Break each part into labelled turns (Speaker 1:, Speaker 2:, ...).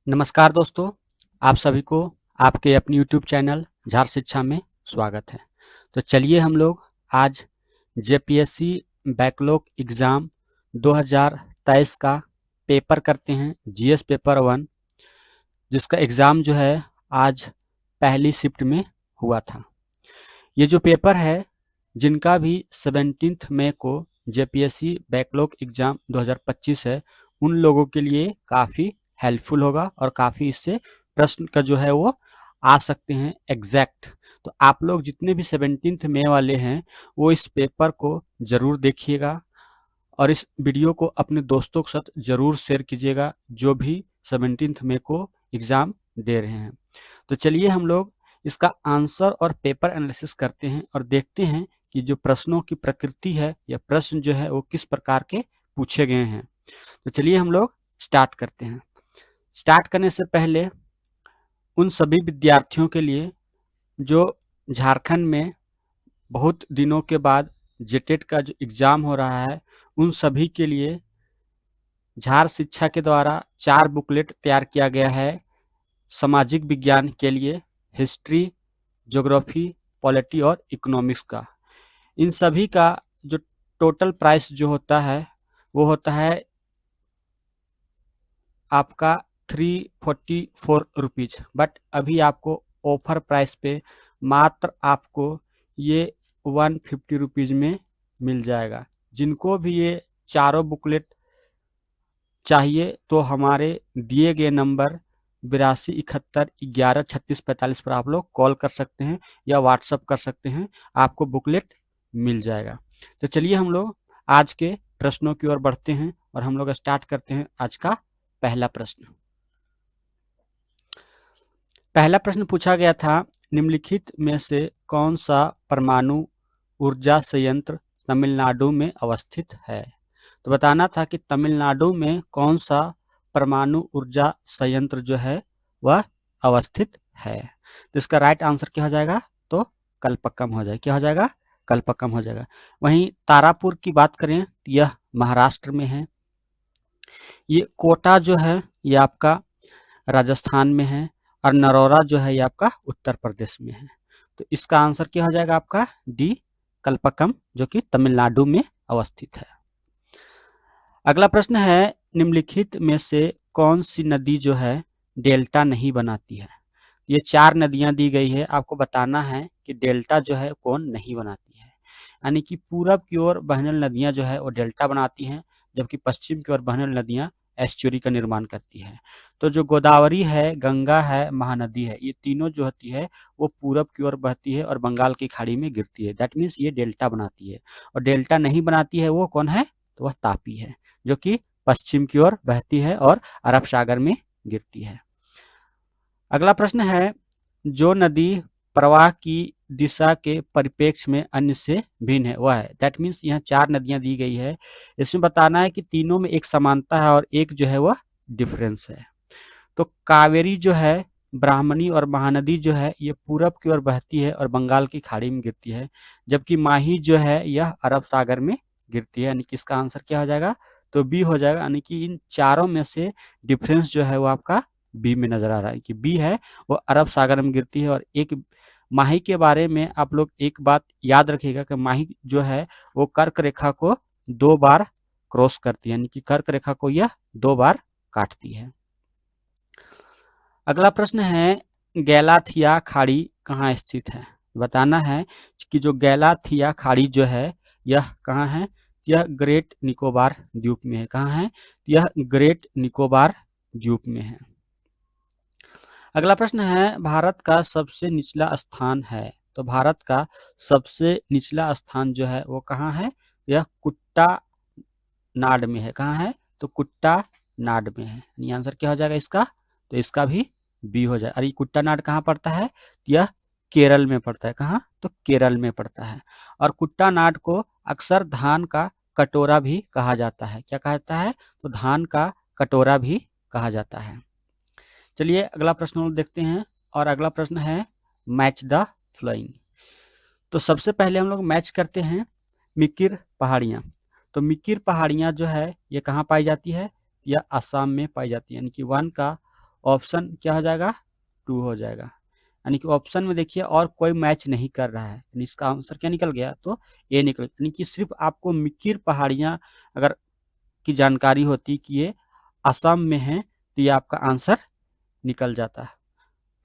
Speaker 1: नमस्कार दोस्तों, आप सभी को आपके अपनी यूट्यूब चैनल झार शिक्षा में स्वागत है। तो चलिए हम लोग आज जेपीएससी बैकलॉग एग्ज़ाम 2023 का पेपर करते हैं, जीएस पेपर 1, जिसका एग्ज़ाम जो है आज पहली शिफ्ट में हुआ था। ये जो पेपर है, जिनका भी 17 मई को जेपीएससी बैकलॉग एग्ज़ाम 2025 है, उन लोगों के लिए काफ़ी हेल्पफुल होगा और काफ़ी इससे प्रश्न का जो है वो आ सकते हैं एग्जैक्ट। तो आप लोग जितने भी 17 मई वाले हैं वो इस पेपर को ज़रूर देखिएगा और इस वीडियो को अपने दोस्तों के साथ ज़रूर शेयर कीजिएगा जो भी 17 मई को एग्ज़ाम दे रहे हैं। तो चलिए हम लोग इसका आंसर और पेपर एनालिसिस करते हैं और देखते हैं कि जो प्रश्नों की प्रकृति है या प्रश्न जो है वो किस प्रकार के पूछे गए हैं। तो चलिए हम लोग स्टार्ट करते हैं। स्टार्ट करने से पहले उन सभी विद्यार्थियों के लिए जो झारखंड में बहुत दिनों के बाद जेटेट का जो एग्ज़ाम हो रहा है, उन सभी के लिए झार शिक्षा के द्वारा 4 बुकलेट तैयार किया गया है सामाजिक विज्ञान के लिए, हिस्ट्री, ज्योग्राफी, पॉलिटी और इकोनॉमिक्स का। इन सभी का जो टोटल प्राइस जो होता है वो होता है आपका 344 रुपीज़, बट अभी आपको ऑफर प्राइस पे मात्र आपको ये 150 रुपीज़ में मिल जाएगा। जिनको भी ये चारों बुकलेट चाहिए तो हमारे दिए गए नंबर 8271113645 पर आप लोग कॉल कर सकते हैं या व्हाट्सअप कर सकते हैं, आपको बुकलेट मिल जाएगा। तो चलिए हम लोग आज के प्रश्नों की ओर बढ़ते हैं और हम लोग स्टार्ट करते हैं आज का पहला प्रश्न। पहला प्रश्न पूछा गया था, निम्नलिखित में से कौन सा परमाणु ऊर्जा संयंत्र तमिलनाडु में अवस्थित है। तो बताना था कि तमिलनाडु में कौन सा परमाणु ऊर्जा संयंत्र जो है वह अवस्थित है। तो इसका राइट आंसर क्या हो जाएगा, तो कल्पक्कम हो जाएगा। क्या हो जाएगा, कल्पक्कम हो जाएगा। वहीं तारापुर की बात करें, यह महाराष्ट्र में है। ये कोटा जो है ये आपका राजस्थान में है और नरोरा जो है ये आपका उत्तर प्रदेश में है। तो इसका आंसर क्या हो जाएगा आपका डी, कल्पक्कम, जो कि तमिलनाडु में अवस्थित है। अगला प्रश्न है, निम्नलिखित में से कौन सी नदी जो है डेल्टा नहीं बनाती है। ये 4 नदियां दी गई है, आपको बताना है कि डेल्टा जो है कौन नहीं बनाती है। यानी कि पूरब की ओर बहने वाली नदियां जो है वो डेल्टा बनाती हैं, जबकि पश्चिम की ओर बहने वाली नदियां एस्चुरी का निर्माण करती है। तो जो गोदावरी है, गंगा है, महानदी है, ये तीनों जो होती है वो पूरब की ओर बहती है और बंगाल की खाड़ी में गिरती है। दैट मीन्स ये डेल्टा बनाती है। और डेल्टा नहीं बनाती है वो कौन है, तो वह तापी है, जो कि पश्चिम की ओर बहती है और अरब सागर में गिरती है। अगला प्रश्न है, जो नदी प्रवाह की दिशा के परिप्रेक्ष्य में अन्य से भिन्न है वह है। दैट मीन्स यहाँ 4 नदियां दी गई है, इसमें बताना है कि तीनों में एक समानता है और एक जो है वह डिफरेंस है। तो कावेरी जो है, ब्राह्मणी और महानदी जो है ये पूरब की ओर बहती है और बंगाल की खाड़ी में गिरती है, जबकि माही जो है यह अरब सागर में गिरती है। यानी कि इसका आंसर क्या हो जाएगा, तो बी हो जाएगा। यानी कि इन चारों में से डिफरेंस जो है वो आपका बी में नजर आ रहा है कि बी है वो अरब सागर में गिरती है। और एक माही के बारे में आप लोग एक बात याद रखिएगा कि माही जो है वो कर्क रेखा को 2 बार क्रॉस करती है, यानी कि कर्क रेखा को यह 2 बार काटती है। अगला प्रश्न है, गैलाथिया खाड़ी कहाँ स्थित है। बताना है कि जो गैलाथिया खाड़ी जो है यह कहाँ है, यह ग्रेट निकोबार द्वीप में है। कहाँ है, यह ग्रेट निकोबार द्वीप में है। अगला प्रश्न है, भारत का सबसे निचला स्थान है। तो भारत का सबसे निचला स्थान जो है वो कहाँ है, यह कुट्टा नाड में है। कहाँ है, तो कुट्टा नाड में है। यानी आंसर क्या हो जाएगा इसका, तो इसका भी बी हो जाए। अरे कुट्टा नाड कहाँ पड़ता है, यह केरल में पड़ता है। कहाँ, तो केरल में पड़ता है। और कुट्टा नाड को अक्सर धान का कटोरा भी कहा जाता है। क्या कहा जाता है, तो धान का कटोरा भी कहा जाता है। चलिए अगला प्रश्न हम देखते हैं और अगला प्रश्न है, मैच द फ्लोइंग। तो सबसे पहले हम लोग मैच करते हैं मिकिर पहाड़ियाँ। तो मिकिर पहाड़ियाँ जो है ये कहाँ पाई जाती है, यह असम में पाई जाती है। यानी कि 1 का ऑप्शन क्या हो जाएगा, 2 हो जाएगा। यानी कि ऑप्शन में देखिए और कोई मैच नहीं कर रहा है, यानी इसका आंसर क्या निकल गया, तो ए निकल, यानी कि सिर्फ आपको मिकिर पहाड़ियाँ अगर की जानकारी होती कि ये असम में है तो ये आपका आंसर निकल जाता है।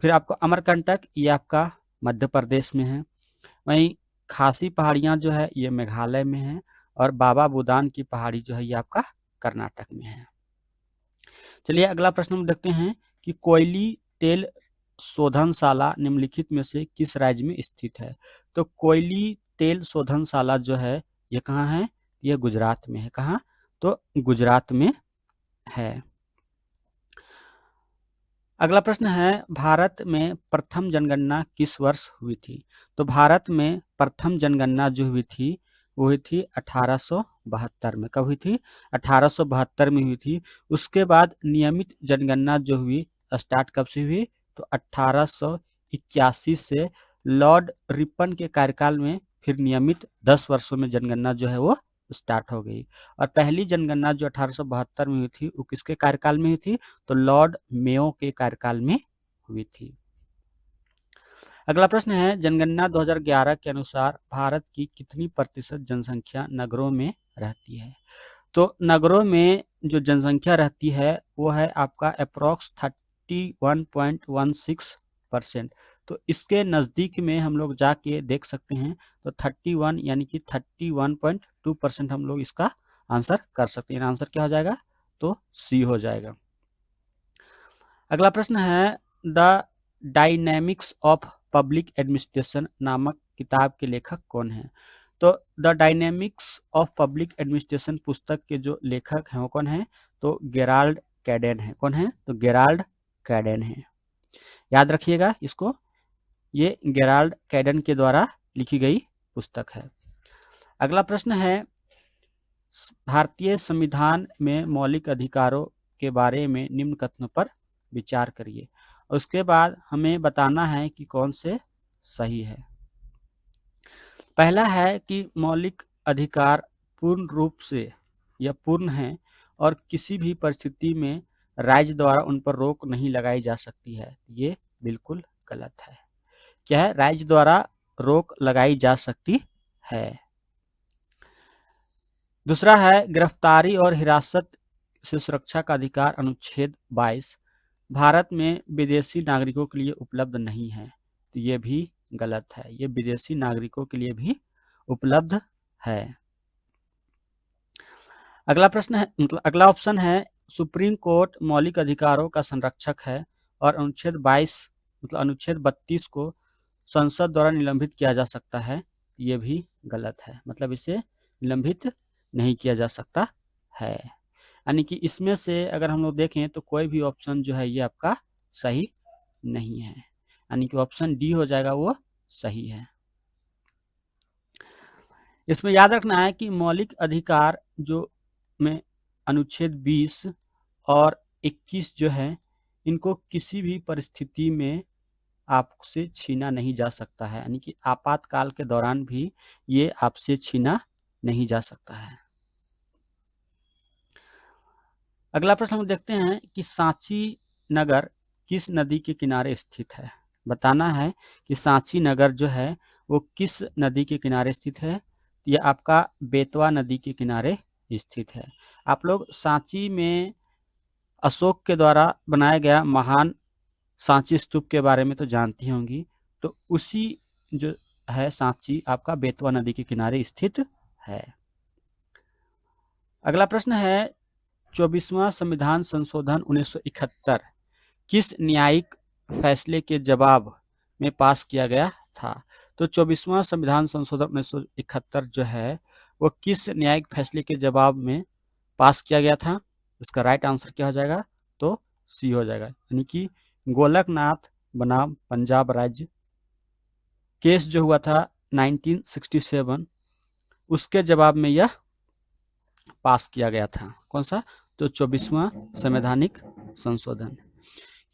Speaker 1: फिर आपको अमरकंटक, ये आपका मध्य प्रदेश में है। वहीं खासी पहाड़ियाँ जो है ये मेघालय में है, और बाबा बुदान की पहाड़ी जो है ये आपका कर्नाटक में है। चलिए अगला प्रश्न हम देखते हैं कि कोयली तेल शोधनशाला निम्नलिखित में से किस राज्य में स्थित है। तो कोयली तेल शोधनशाला जो है ये कहाँ है, ये गुजरात में है। कहाँ, तो गुजरात में है। अगला प्रश्न है, भारत में प्रथम जनगणना किस वर्ष हुई थी। तो भारत में प्रथम जनगणना जो हुई थी वो हुई थी 1872 में। कब हुई थी, 1872 में हुई थी। उसके बाद नियमित जनगणना जो हुई स्टार्ट कब से हुई, तो 1881 से लॉर्ड रिपन के कार्यकाल में फिर नियमित 10 वर्षों में जनगणना जो है वो स्टार्ट हो गई। और पहली जनगणना जो 1872 में हुई थी वो किसके कार्यकाल में हुई थी, तो लॉर्ड मेयो के कार्यकाल में हुई थी। अगला प्रश्न है, जनगणना 2011 के अनुसार भारत की कितनी प्रतिशत जनसंख्या नगरों में रहती है। तो नगरों में जो जनसंख्या रहती है वो है आपका अप्रोक्स 31.16%। तो इसके नज़दीक में हम लोग जाके देख सकते हैं, तो 31 यानी कि 31.2% हम लोग इसका आंसर कर सकते हैं। आंसर क्या हो जाएगा, तो सी हो जाएगा। अगला प्रश्न है, the dynamics of public administration नामक किताब के लेखक कौन हैं। तो the dynamics of public administration पुस्तक के जो लेखक हैं वो कौन हैं, तो गेराल्ड कैडेन है। कौन है, तो गेराल्ड कैडेन है। याद रखिएगा इसको, ये गेराल्ड कैडेन के द्वारा लिखी गई पुस्तक है। अगला प्रश्न है, भारतीय संविधान में मौलिक अधिकारों के बारे में निम्न कथनों पर विचार करिए। उसके बाद हमें बताना है कि कौन से सही है। पहला है कि मौलिक अधिकार पूर्ण रूप से या पूर्ण है और किसी भी परिस्थिति में राज्य द्वारा उन पर रोक नहीं लगाई जा सकती है। ये बिल्कुल गलत है। क्या है, राज्य द्वारा रोक लगाई जा सकती है। दूसरा है, गिरफ्तारी और हिरासत से सुरक्षा का अधिकार अनुच्छेद 22 भारत में विदेशी नागरिकों के लिए उपलब्ध नहीं है। तो ये भी गलत है, ये विदेशी नागरिकों के लिए भी उपलब्ध है। अगला प्रश्न है, मतलब अगला ऑप्शन है, सुप्रीम कोर्ट मौलिक अधिकारों का संरक्षक है और अनुच्छेद 22 मतलब अनुच्छेद 32 को संसद द्वारा निलंबित किया जा सकता है। ये भी गलत है, मतलब इसे निलंबित नहीं किया जा सकता है। यानी कि इसमें से अगर हम लोग देखें तो कोई भी ऑप्शन जो है ये आपका सही नहीं है, यानी कि ऑप्शन डी हो जाएगा वो सही है। इसमें याद रखना है कि मौलिक अधिकार जो में अनुच्छेद 20 और 21 जो है इनको किसी भी परिस्थिति में आपसे छीना नहीं जा सकता है, यानी कि आपातकाल के दौरान भी ये आपसे छीना नहीं जा सकता है। अगला प्रश्न हम देखते हैं कि सांची नगर किस नदी के किनारे स्थित है। बताना है कि सांची नगर जो है वो किस नदी के किनारे स्थित है। यह आपका बेतवा नदी के किनारे स्थित है। आप लोग सांची में अशोक के द्वारा बनाया गया महान सांची स्तूप के बारे में तो जानती होंगी, तो उसी जो है सांची आपका बेतवा नदी के किनारे स्थित है। अगला प्रश्न है, 24वां संविधान संशोधन 1971 किस न्यायिक फैसले के जवाब में पास किया गया था। तो 24वां संविधान संशोधन 1971 जो है वो किस न्यायिक फैसले के जवाब में पास किया गया था। इसका राइट आंसर क्या हो जाएगा, तो सी हो जाएगा, यानी कि गोलकनाथ बनाम पंजाब राज्य केस जो हुआ था 1967 उसके जवाब में यह पास किया गया था। कौन सा, तो 24वां संवैधानिक संशोधन।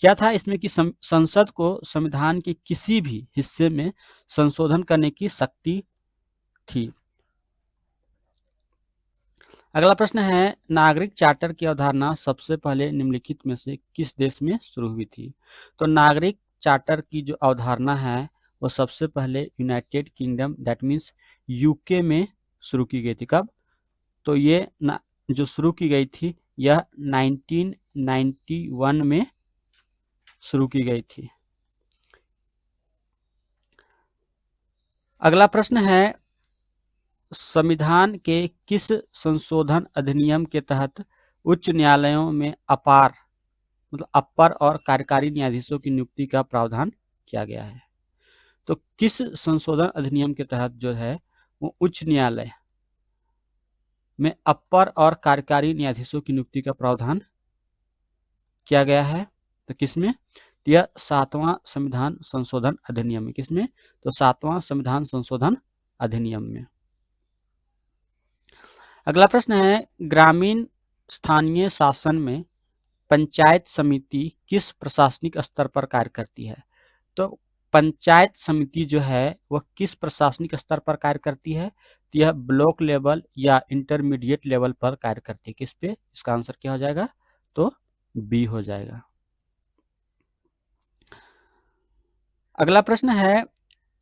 Speaker 1: क्या था इसमें कि संसद को संविधान के किसी भी हिस्से में संशोधन करने की शक्ति थी। अगला प्रश्न है, नागरिक चार्टर की अवधारणा सबसे पहले निम्नलिखित में से किस देश में शुरू हुई थी? तो नागरिक चार्टर की जो अवधारणा है वो सबसे पहले United kingdom that means UK में शुरू की गई थी। कब? तो ये जो शुरू की गई थी यह 1991 में शुरू की गई थी। अगला प्रश्न है, संविधान के किस संशोधन अधिनियम के तहत उच्च न्यायालयों में अपर और कार्यकारी न्यायाधीशों की नियुक्ति का प्रावधान किया गया है? तो किस संशोधन अधिनियम के तहत जो है वो उच्च न्यायालय में अपर और कार्यकारी न्यायाधीशों की नियुक्ति का प्रावधान किया गया है? तो किसमें? यह 7वां संविधान संशोधन अधिनियम में। किसमें? तो 7वां संविधान संशोधन अधिनियम में। अगला प्रश्न है, ग्रामीण स्थानीय शासन में पंचायत समिति किस प्रशासनिक स्तर पर कार्य करती है? तो पंचायत समिति जो है वह किस प्रशासनिक स्तर पर कार्य करती है? तो यह ब्लॉक लेवल या इंटरमीडिएट लेवल पर कार्य करती है। किस पे? इसका आंसर क्या हो जाएगा? तो बी हो जाएगा। अगला प्रश्न है,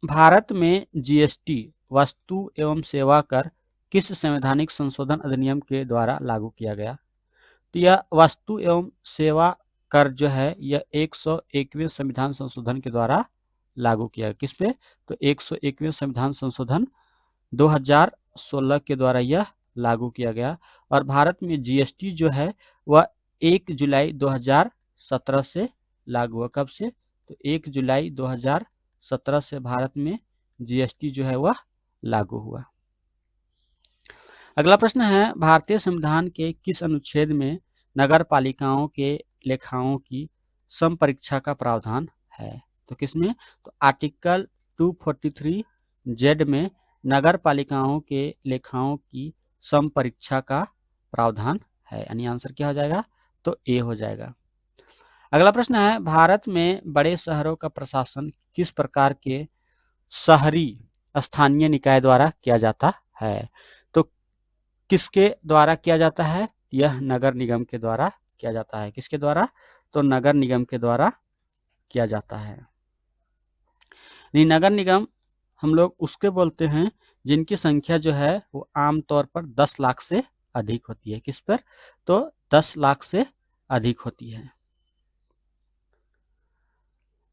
Speaker 1: भारत में जीएसटी वस्तु एवं सेवा कर किस संवैधानिक संशोधन अधिनियम के द्वारा लागू किया गया? तो यह वस्तु एवं सेवा कर जो है यह 101वें संविधान संशोधन के द्वारा लागू किया गया। किस पे? तो 101वें संविधान संशोधन 2016 के द्वारा यह लागू किया गया। और भारत में जीएसटी जो है वह 1 जुलाई 2017 से लागू हुआ। कब से? तो 1 जुलाई 2017 से भारत में जीएसटी जो है वह लागू हुआ। अगला प्रश्न है, भारतीय संविधान के किस अनुच्छेद में नगर पालिकाओं के लेखाओं की समपरीक्षा का प्रावधान है? तो किसमें? तो आर्टिकल 243 जेड में नगर पालिकाओं के लेखाओं की समपरीक्षा का प्रावधान है। यानी आंसर क्या हो जाएगा? तो ए हो जाएगा। अगला प्रश्न है, भारत में बड़े शहरों का प्रशासन किस प्रकार के शहरी स्थानीय निकाय द्वारा किया जाता है? तो किसके द्वारा किया जाता है? यह नगर निगम के द्वारा किया जाता है। किसके द्वारा? तो नगर निगम के द्वारा किया जाता है। नगर निगम हम लोग उसके बोलते हैं जिनकी संख्या जो है वो आमतौर पर 10 लाख से अधिक होती है। किस पर? तो 10 लाख से अधिक होती है।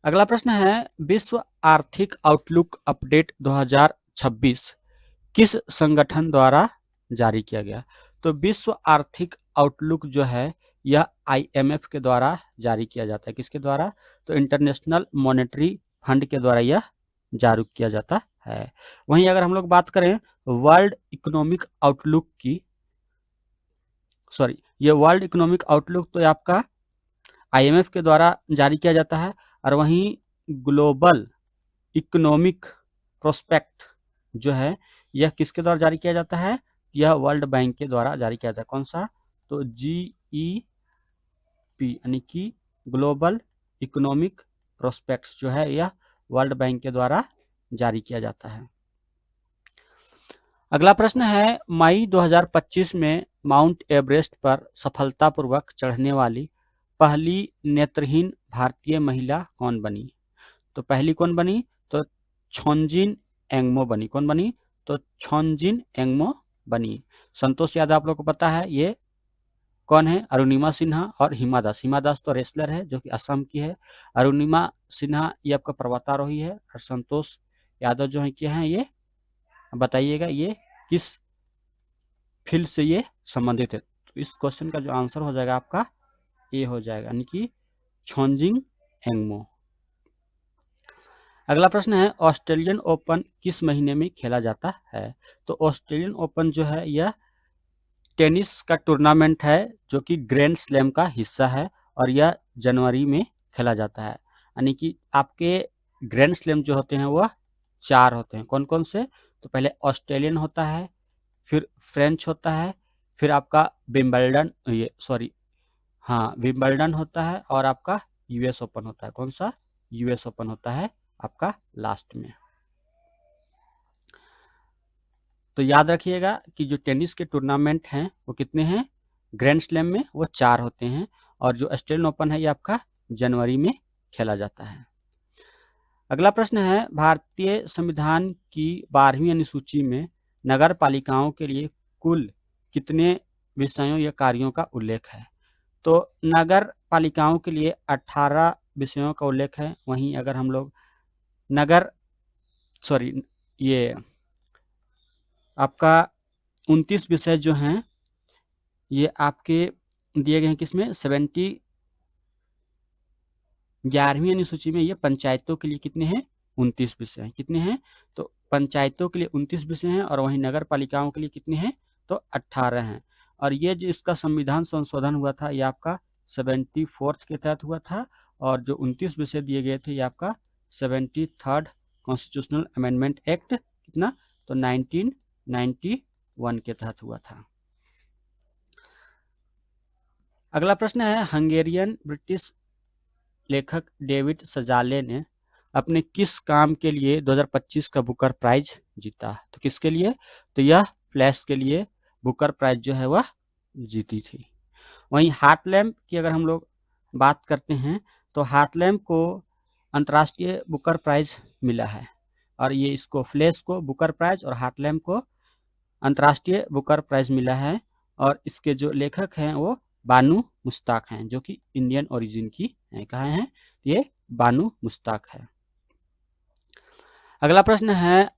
Speaker 1: अगला प्रश्न है, विश्व आर्थिक आउटलुक अपडेट 2026 किस संगठन द्वारा जारी किया गया? तो विश्व आर्थिक आउटलुक जो है यह आईएमएफ के द्वारा जारी किया जाता है। किसके द्वारा? तो इंटरनेशनल मॉनेटरी फंड के द्वारा यह जारी किया जाता है। वहीं अगर हम लोग बात करें वर्ल्ड इकोनॉमिक आउटलुक की, ये वर्ल्ड इकोनॉमिक आउटलुक तो आपका आईएमएफ के द्वारा जारी किया जाता है। और वहीं ग्लोबल इकोनॉमिक प्रोस्पेक्ट जो है यह किसके द्वारा जारी किया जाता है? यह वर्ल्ड बैंक के द्वारा जारी किया जाता है। कौन सा? तो GEP यानी कि ग्लोबल इकोनॉमिक प्रोस्पेक्ट्स जो है यह वर्ल्ड बैंक के द्वारा जारी किया जाता है। अगला प्रश्न है, मई 2025 में माउंट एवरेस्ट पर सफलतापूर्वक चढ़ने वाली पहली नेत्रहीन भारतीय महिला कौन बनी? तो पहली कौन बनी? तो छोंजिन एंगमो बनी। कौन बनी? तो छोंजिन एंगमो बनी। संतोष यादव आप लोग को पता है ये कौन है? अरुणिमा सिन्हा और हिमा दास। हिमा दास तो रेसलर है जो कि असम की है। अरुणिमा सिन्हा ये आपका पर्वतारोही है। और संतोष यादव जो है क्या है ये बताइएगा ये किस फील्ड से ये संबंधित है? तो इस क्वेश्चन का जो आंसर हो जाएगा आपका ए हो जाएगा यानी कि छोंजिन एंगमो। अगला प्रश्न है, ऑस्ट्रेलियन ओपन किस महीने में खेला जाता है? तो ऑस्ट्रेलियन ओपन जो है यह टेनिस का टूर्नामेंट है जो कि ग्रैंड स्लैम का हिस्सा है और यह जनवरी में खेला जाता है। यानी कि आपके ग्रैंड स्लैम जो होते हैं वह 4 होते हैं। कौन कौन से? तो पहले ऑस्ट्रेलियन होता है, फिर फ्रेंच होता है, फिर आपका विंबलडन होता है और आपका यूएस ओपन होता है। कौन सा? यूएस ओपन होता है आपका लास्ट में। तो याद रखिएगा कि जो टेनिस के टूर्नामेंट हैं वो कितने हैं, ग्रैंड स्लैम में वो 4 होते हैं, और जो ऑस्ट्रेलियन ओपन है ये आपका जनवरी में खेला जाता है। अगला प्रश्न है, भारतीय संविधान की 12वीं अनुसूची में नगर पालिकाओं के लिए कुल कितने विषयों या कार्यों का उल्लेख है? तो नगर पालिकाओं के लिए 18 विषयों का उल्लेख है। वहीं अगर हम लोग नगर सॉरी ये आपका 29 विषय जो हैं ये आपके दिए गए हैं किसमें, 11वीं अनुसूची में। ये पंचायतों के लिए कितने हैं, 29 विषय हैं। कितने हैं, तो पंचायतों के लिए 29 विषय हैं, और वहीं नगर पालिकाओं के लिए कितने हैं, तो 18 हैं। और ये जो इसका संविधान संशोधन हुआ था ये आपका 74th के तहत हुआ था, और जो 29 विषय दिए गए थे ये आपका 73rd कॉन्स्टिट्यूशनल अमेंडमेंट एक्ट कितना, तो 1991 के तहत हुआ था। अगला प्रश्न है, हंगेरियन ब्रिटिश लेखक डेविड सजाले ने अपने किस काम के लिए 2025 का बुकर प्राइज जीता? तो किसके लिए, तो यह फ्लैश के लिए बुकर प्राइज जो है वह जीती थी। वहीं हार्टलैम्प की अगर हम लोग बात करते हैं तो हार्टलैम्प को अंतर्राष्ट्रीय बुकर प्राइज मिला है, और ये इसको फ्लैश को बुकर प्राइज और हार्टलैम्प को अंतर्राष्ट्रीय बुकर प्राइज मिला है, और इसके जो लेखक हैं वो बानू मुश्ताक हैं, जो कि इंडियन ओरिजिन की हैं। कहाँ हैं, ये बानू मुश्ताक है। अगला प्रश्न है,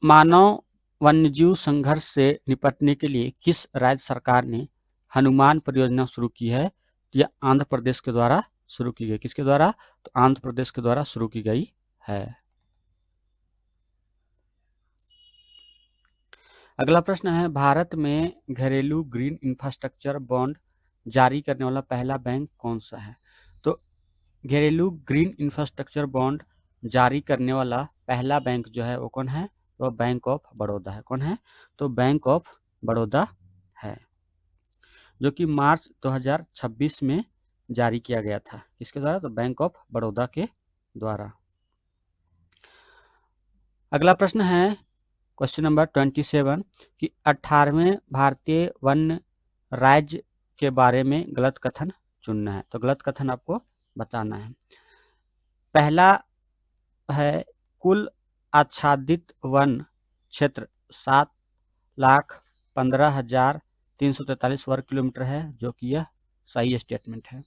Speaker 1: मानव वन्यजीव संघर्ष से निपटने के लिए किस राज्य सरकार ने हनुमान परियोजना शुरू की है? यह आंध्र प्रदेश के द्वारा शुरू की गई। किसके द्वारा, तो आंध्र प्रदेश के द्वारा शुरू की गई है। अगला प्रश्न है, भारत में घरेलू ग्रीन इंफ्रास्ट्रक्चर बॉन्ड जारी करने वाला पहला बैंक कौन सा है? तो घरेलू ग्रीन इंफ्रास्ट्रक्चर बॉन्ड जारी करने वाला पहला बैंक जो है वो कौन है, तो बैंक ऑफ बड़ौदा है। कौन है, तो बैंक ऑफ बड़ौदा है, जो कि मार्च 2026 में जारी किया गया था। किसके द्वारा, तो बैंक ऑफ बड़ौदा के द्वारा। अगला प्रश्न है, क्वेश्चन नंबर 27 कि 18वें भारतीय वन राज्य के बारे में गलत कथन चुनना है। तो गलत कथन आपको बताना है। पहला है, कुल आच्छादित वन क्षेत्र 7,15,343 वर्ग किलोमीटर है, जो कि यह सही स्टेटमेंट है।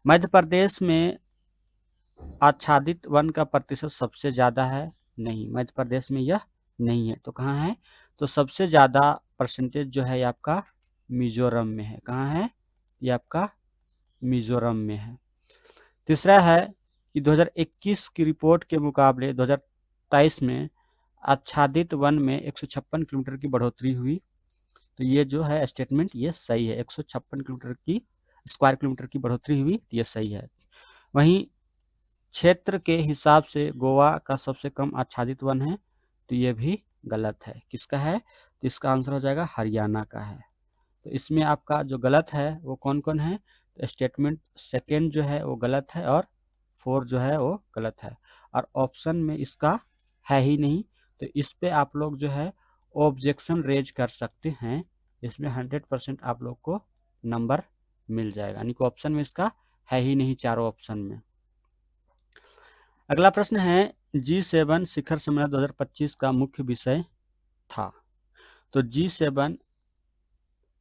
Speaker 1: मध्य प्रदेश में आच्छादित वन का प्रतिशत सबसे ज़्यादा है, नहीं, मध्य प्रदेश में यह नहीं है। तो कहाँ है, तो सबसे ज़्यादा परसेंटेज जो है ये आपका मिजोरम में है। कहाँ है, ये आपका मिजोरम में है। तीसरा है कि 2021 की रिपोर्ट के मुकाबले 2023 में आच्छादित वन में 156 किलोमीटर की बढ़ोतरी हुई। तो ये जो है स्टेटमेंट ये सही है, 156 किलोमीटर की स्क्वायर किलोमीटर की बढ़ोतरी हुई, ये सही है। वहीं क्षेत्र के हिसाब से गोवा का सबसे कम आच्छादित वन है, तो ये भी गलत है। किसका है, तो इसका आंसर हो जाएगा हरियाणा का है। तो इसमें आपका जो गलत है वो कौन कौन है, तो स्टेटमेंट सेकेंड जो है वो गलत है, और 4 जो है वो गलत है, और ऑप्शन में इसका है ही नहीं। तो इस पे आप लोग जो है ऑब्जेक्शन रेज कर सकते हैं, इसमें 100% आप लोग को नंबर मिल जाएगा, यानी कि ऑप्शन में इसका है ही नहीं चारों ऑप्शन में। अगला प्रश्न है, G7 शिखर सम्मेलन 2025 का मुख्य विषय था। तो G7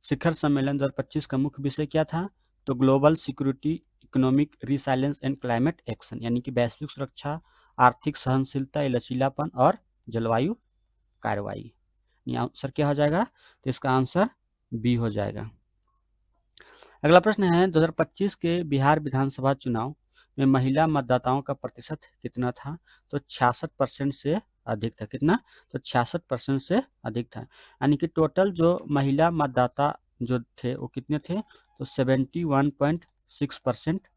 Speaker 1: शिखर सम्मेलन 2025 का मुख्य विषय क्या था, तो global security, economic resilience and climate action, यानी कि वैश्विक सुरक्षा, आर्थिक सहनशीलता या लचीलापन और जलवायु कार्रवाई। आंसर क्या हो जाएगा, तो इसका आंसर बी हो जाएगा। अगला प्रश्न है, 2025 के बिहार विधानसभा चुनाव में महिला मतदाताओं का प्रतिशत कितना था? तो 66% से अधिक था। कितना, तो 66% से अधिक था, यानी कि टोटल जो महिला मतदाता जो थे वो कितने थे, तो 71.6%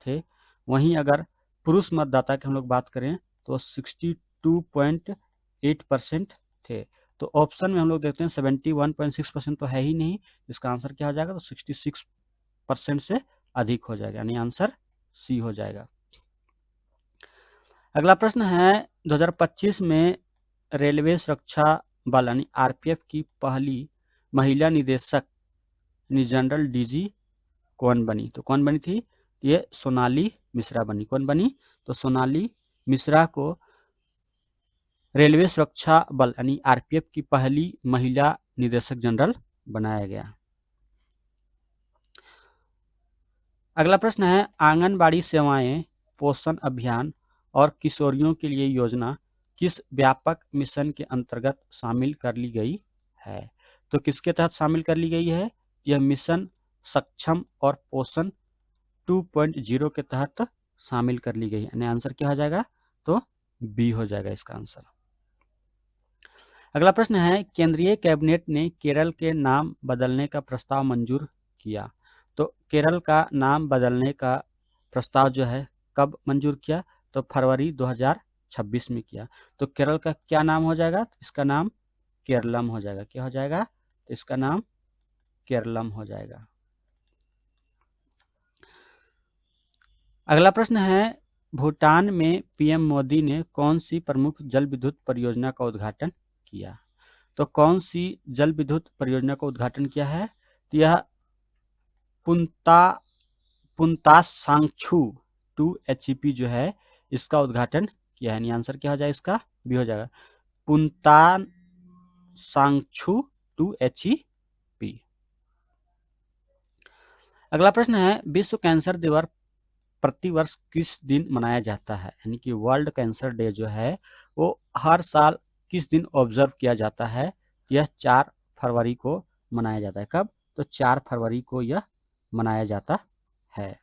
Speaker 1: थे। वहीं अगर पुरुष मतदाता की हम लोग बात करें तो 62.8% थे। तो ऑप्शन में हम लोग देखते हैं 71.6% तो है ही नहीं, इसका आंसर क्या हो जाएगा, तो 66% से अधिक हो जाएगा, यानी आंसर सी हो जाएगा। अगला प्रश्न है, 2025 में रेलवे सुरक्षा बल यानी आरपीएफ की पहली महिला निदेशक जनरल डीजी कौन बनी? तो कौन बनी थी? ये सोनाली मिश्रा बनी। कौन बनी? तो सोनाली मिश्रा को रेलवे सुरक्षा बल यानी आरपीएफ की पहली महिला निदेशक जनरल बनाया गया। अगला प्रश्न है, आंगनबाड़ी सेवाएं, पोषण अभियान और किशोरियों के लिए योजना किस व्यापक मिशन के अंतर्गत शामिल कर ली गई है? तो किसके तहत शामिल कर ली गई है? यह मिशन सक्षम और पोषण 2.0 के तहत शामिल कर ली गई है। यानी आंसर क्या हो जाएगा? तो बी हो जाएगा इसका आंसर। अगला प्रश्न है, केंद्रीय कैबिनेट ने केरल के नाम बदलने का प्रस्ताव मंजूर किया। तो केरल का नाम बदलने का प्रस्ताव जो है कब मंजूर किया? तो फरवरी 2026 में किया। तो केरल का क्या नाम हो जाएगा? इसका नाम केरलम हो जाएगा। क्या हो जाएगा? तो इसका नाम केरलम हो जाएगा। अगला प्रश्न है, भूटान में पीएम मोदी ने कौन सी प्रमुख जल विद्युत परियोजना का उद्घाटन किया? तो कौन सी जल विद्युत परियोजना का उद्घाटन किया है? तो यह पुंतास सांगछू 2 एचईपी जो है इसका उद्घाटन किया है। आंसर क्या हो जाएगा इसका? बी हो जाएगा, पुंतान सांगछू 2 एचईपी। अगला प्रश्न है, विश्व कैंसर दिवस प्रतिवर्ष किस दिन मनाया जाता है? यानी कि वर्ल्ड कैंसर डे जो है वो हर साल किस दिन ऑब्जर्व किया जाता है? यह 4 फरवरी को मनाया जाता है। कब? तो 4 फरवरी को यह मनाया जाता है।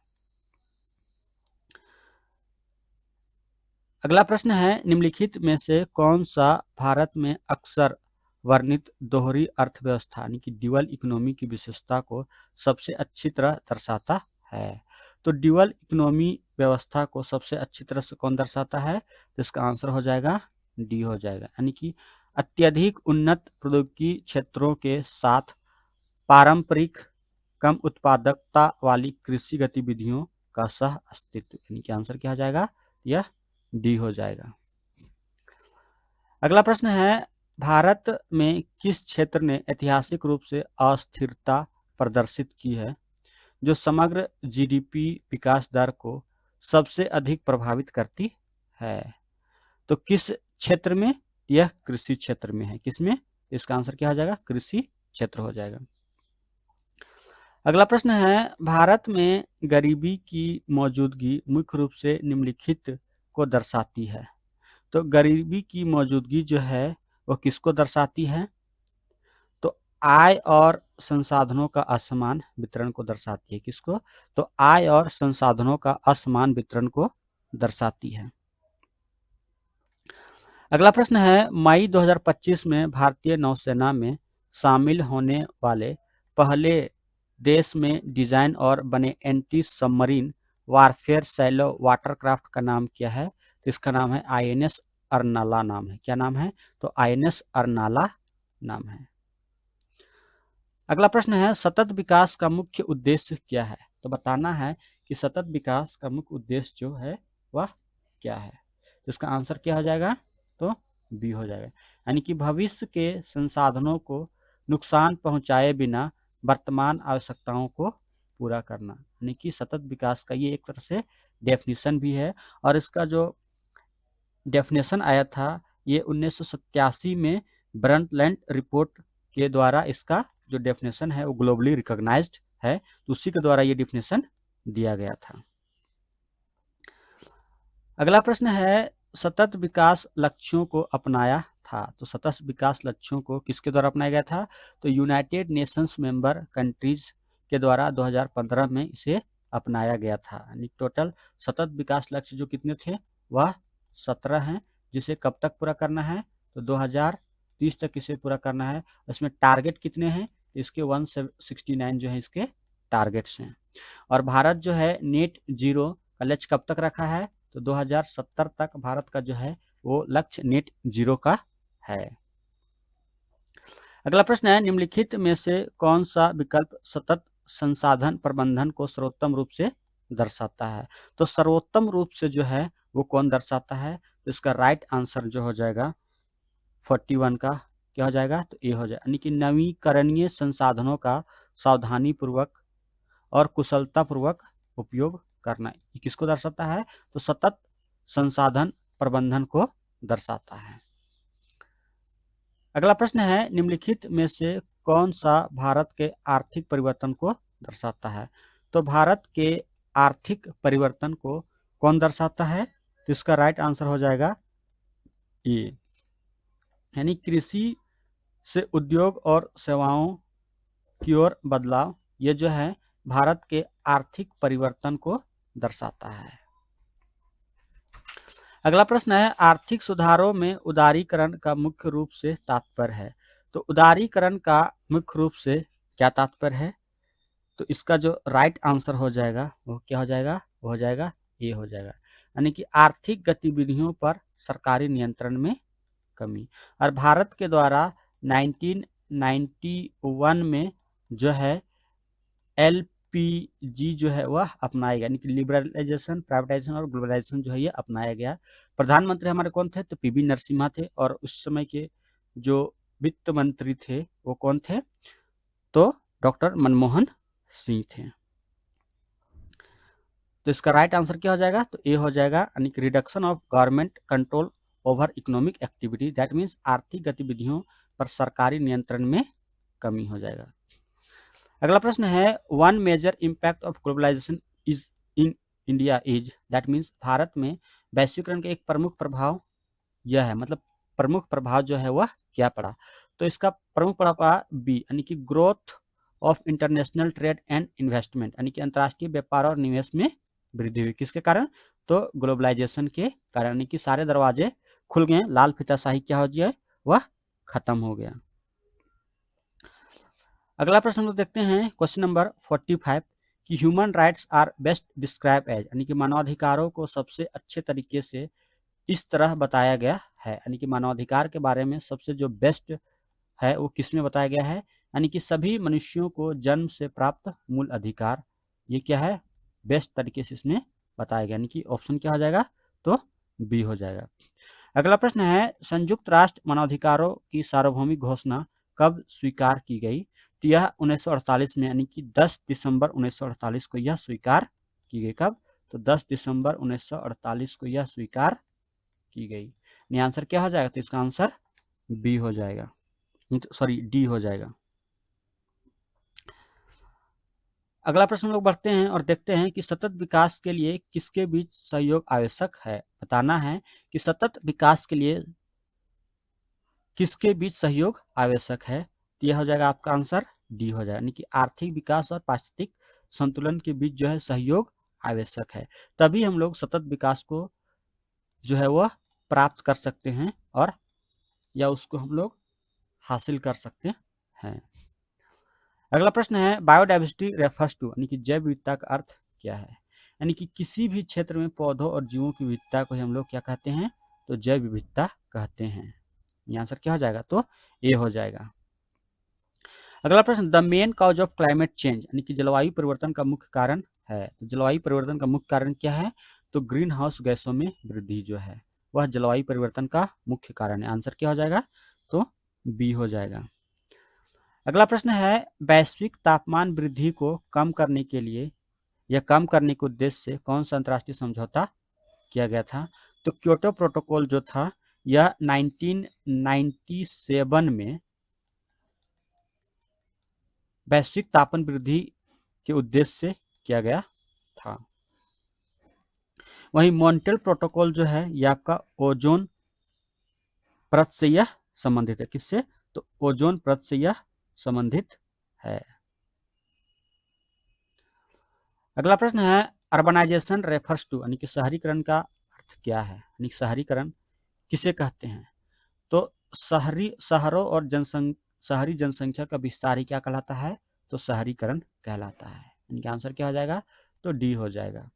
Speaker 1: अगला प्रश्न है, निम्नलिखित में से कौन सा भारत में अक्सर वर्णित दोहरी अर्थव्यवस्था यानी कि ड्यूअल इकोनॉमी की विशेषता को सबसे अच्छी तरह दर्शाता है? तो ड्यूअल इकोनॉमी व्यवस्था को सबसे अच्छी तरह से कौन दर्शाता है? तो इसका आंसर हो जाएगा डी हो जाएगा। यानी कि अत्यधिक उन्नत प्रौद्योगिकी क्षेत्रों के साथ पारंपरिक कम उत्पादकता वाली कृषि गतिविधियों का सह अस्तित्व। यानी कि आंसर क्या हो जाएगा? यह डी हो जाएगा। अगला प्रश्न है, भारत में किस क्षेत्र ने ऐतिहासिक रूप से अस्थिरता प्रदर्शित की है जो समग्र जीडीपी विकास दर को सबसे अधिक प्रभावित करती है? तो किस क्षेत्र में? यह कृषि क्षेत्र में है। किसमें? इसका आंसर क्या हो जाएगा? कृषि क्षेत्र हो जाएगा। अगला प्रश्न है, भारत में गरीबी की मौजूदगी मुख्य रूप से निम्नलिखित को दर्शाती है। तो गरीबी की मौजूदगी जो है वो किसको दर्शाती है? तो आय और संसाधनों का असमान वितरण को दर्शाती है। किसको? तो आय और संसाधनों का असमान वितरण को दर्शाती है। अगला प्रश्न है, मई 2025 में भारतीय नौसेना में शामिल होने वाले पहले देश में डिजाइन और बने anti submarine warfare shallow watercraft का नाम क्या है? तो इसका नाम है आईएनएस अर्नाला नाम है। क्या नाम है? तो आईएनएस अर्नाला नाम है। अगला प्रश्न है, सतत विकास का मुख्य उद्देश्य क्या है? तो बताना है कि सतत विकास का मुख्य उद्देश्य जो है वह क्या है? तो इसका आंसर क्या हो जाएगा? तो बी हो जाएगा। यानी कि भविष्य के संसाधनों को नुकसान पहुंचाए बिना वर्तमान आवश्यकताओं को पूरा करना। यानी कि सतत विकास का ये एक तरह से डेफिनेशन भी है और इसका जो डेफिनेशन आया था ये 1987 में ब्रंटलैंड रिपोर्ट के द्वारा इसका जो डेफिनेशन है वो ग्लोबली रिकॉग्नाइज्ड है। तो उसी के द्वारा ये डेफिनेशन दिया गया था। अगला प्रश्न है, सतत विकास लक्ष्यों को अपनाया था। तो सतत विकास लक्ष्यों को किसके द्वारा अपनाया गया था? तो यूनाइटेड नेशंस मेंबर कंट्रीज के द्वारा 2015 में इसे अपनाया गया था। यानी टोटल सतत विकास लक्ष्य जो कितने थे? वह 17 हैं, जिसे कब तक पूरा करना है? तो 2030 तक इसे पूरा करना है। इसमें टारगेट कितने हैं? इसके 169 जो है इसके टारगेट्स हैं। और भारत जो है नेट जीरो का लक्ष्य कब तक रखा है? तो 2070 तक भारत का जो है वो लक्ष्य नेट जीरो का है। अगला प्रश्न है, निम्नलिखित में से कौन सा विकल्प सतत संसाधन प्रबंधन को सर्वोत्तम रूप से दर्शाता है? तो सर्वोत्तम रूप से जो है वो कौन दर्शाता है? तो इसका राइट आंसर जो हो जाएगा 41 का क्या हो जाएगा, तो ए हो जाएगा, यानी कि नवीकरणीय संसाधनों का सावधानी पूर्वक और कुशलता पूर्वक उपयोग करना। ये किसको दर्शाता है, तो सतत संसाधन प्रबंधन को दर्शाता है। अगला प्रश्न है, निम्नलिखित में से कौन सा भारत के आर्थिक परिवर्तन को दर्शाता है। तो भारत के आर्थिक परिवर्तन को कौन दर्शाता है, तो इसका राइट आंसर हो जाएगा ए, यानी कृषि से उद्योग और सेवाओं की ओर बदलाव, ये जो है भारत के आर्थिक परिवर्तन को दर्शाता है। अगला प्रश्न है, आर्थिक सुधारों में उदारीकरण का मुख्य रूप से तात्पर्य है। तो उदारीकरण का मुख्य रूप से क्या तात्पर्य है, तो इसका जो राइट आंसर हो जाएगा वो क्या हो जाएगा, वो हो जाएगा ये हो जाएगा, यानी कि आर्थिक गतिविधियों पर सरकारी नियंत्रण में कमी। और भारत के द्वारा 1991 में जो है एलपीजी जो है वह अपनाया गया, यानी कि लिबरलाइजेशन, प्राइवेटाइजेशन और ग्लोबलाइजेशन जो है ये अपनाया गया। प्रधानमंत्री हमारे कौन थे, तो पीवी नरसिम्हा थे, और उस समय के जो वित्त मंत्री थे वो कौन थे, तो डॉक्टर मनमोहन सिंह थे। तो इसका राइट आंसर क्या हो जाएगा, तो ए हो जाएगा, यानी कि reduction of government control over economic activity, that means आर्थिक गतिविधियों पर सरकारी नियंत्रण में कमी हो जाएगा। अगला प्रश्न है, one major impact of globalisation is in India is, that means Bharat में वैश्वीकरण का एक प्रमुख प्रभाव यह है, मतलब प्रमुख प्रभाव जो है वह क्या पड़ा, तो इसका प्रमुख प्रभाव पड़ा बी, यानी कि growth of international trade and investment, यानी कि अंतर्राष्ट्रीय व्यापार और निवेश में वृद्धि हुई। किसके कारण, तो ग्लोबलाइजेशन के कारण, यानी कि सारे दरवाजे खुल गए, लाल फीताशाही क्या हो गया, वह खत्म हो गया। अगला प्रश्न हम लोग देखते हैं, क्वेश्चन नंबर 45 कि human rights are best describe as, यानी कि मानवाधिकारों को सबसे अच्छे तरीके से इस तरह बताया गया है, यानी कि मानवाधिकार के बारे में सबसे जो बेस्ट है वो किसमें बताया गया है, यानी कि सभी मनुष्यों को जन्म से प्राप्त मूल अधिकार, ये क्या है, बेस्ट तरीके से इसमें बताया गया, यानी कि ऑप्शन क्या हो जाएगा, तो बी हो जाएगा। अगला प्रश्न है, संयुक्त राष्ट्र मानवाधिकारों की सार्वभौमिक घोषणा कब स्वीकार की गई, तो यह 1948 में, यानी कि 10 दिसंबर 1948 को यह स्वीकार की गई। कब, तो 10 दिसंबर 1948 को यह स्वीकार की गई। आंसर क्या हो जाएगा, तो इसका आंसर बी हो जाएगा, सॉरी डी हो जाएगा। अगला प्रश्न हम लोग बढ़ते हैं और देखते हैं कि सतत विकास के लिए किसके बीच सहयोग आवश्यक है। बताना है कि सतत विकास के लिए किसके बीच सहयोग आवश्यक है, तो यह हो जाएगा आपका आंसर डी हो जाएगा, यानी कि आर्थिक विकास और पारिस्थितिक संतुलन के बीच जो है सहयोग आवश्यक है, तभी हम लोग सतत विकास को जो है वह प्राप्त कर सकते हैं और या उसको हम लोग हासिल कर सकते हैं। अगला प्रश्न है, बायोडाइवर्सिटी रेफर्स टू, यानी कि जैव विविधता का अर्थ क्या है, यानी कि किसी भी क्षेत्र में पौधों और जीवों की विविधता को हम लोग क्या कहते हैं, तो जैव विविधता कहते हैं। ये आंसर क्या हो जाएगा, तो ए हो जाएगा। अगला प्रश्न, the main cause of climate change, यानी कि जलवायु परिवर्तन का मुख्य कारण है, तो जलवायु परिवर्तन का मुख्य कारण क्या है, तो ग्रीन हाउस गैसों में वृद्धि जो है वह जलवायु परिवर्तन का मुख्य कारण है। आंसर क्या हो जाएगा, तो बी हो जाएगा। अगला प्रश्न है, वैश्विक तापमान वृद्धि को कम करने के लिए या कम करने के उद्देश्य से कौन सा अंतर्राष्ट्रीय समझौता किया गया था, तो क्योटो प्रोटोकॉल जो था यह 1997 में वैश्विक तापमान वृद्धि के उद्देश्य से किया गया था। वहीं मॉन्ट्रियल प्रोटोकॉल जो है यह आपका ओजोन परत से यह संबंधित है, किससे, तो ओजोन परत से यह संबंधित है। अगला प्रश्न है, अर्बनाइजेशन रेफर्स टू, यानी कि शहरीकरण का अर्थ क्या है, यानी शहरीकरण किसे कहते हैं, तो शहरों और शहरी जनसंख्या का विस्तार ही क्या कहलाता है, तो शहरीकरण कहलाता है। इनका आंसर क्या हो जाएगा, तो डी हो जाएगा।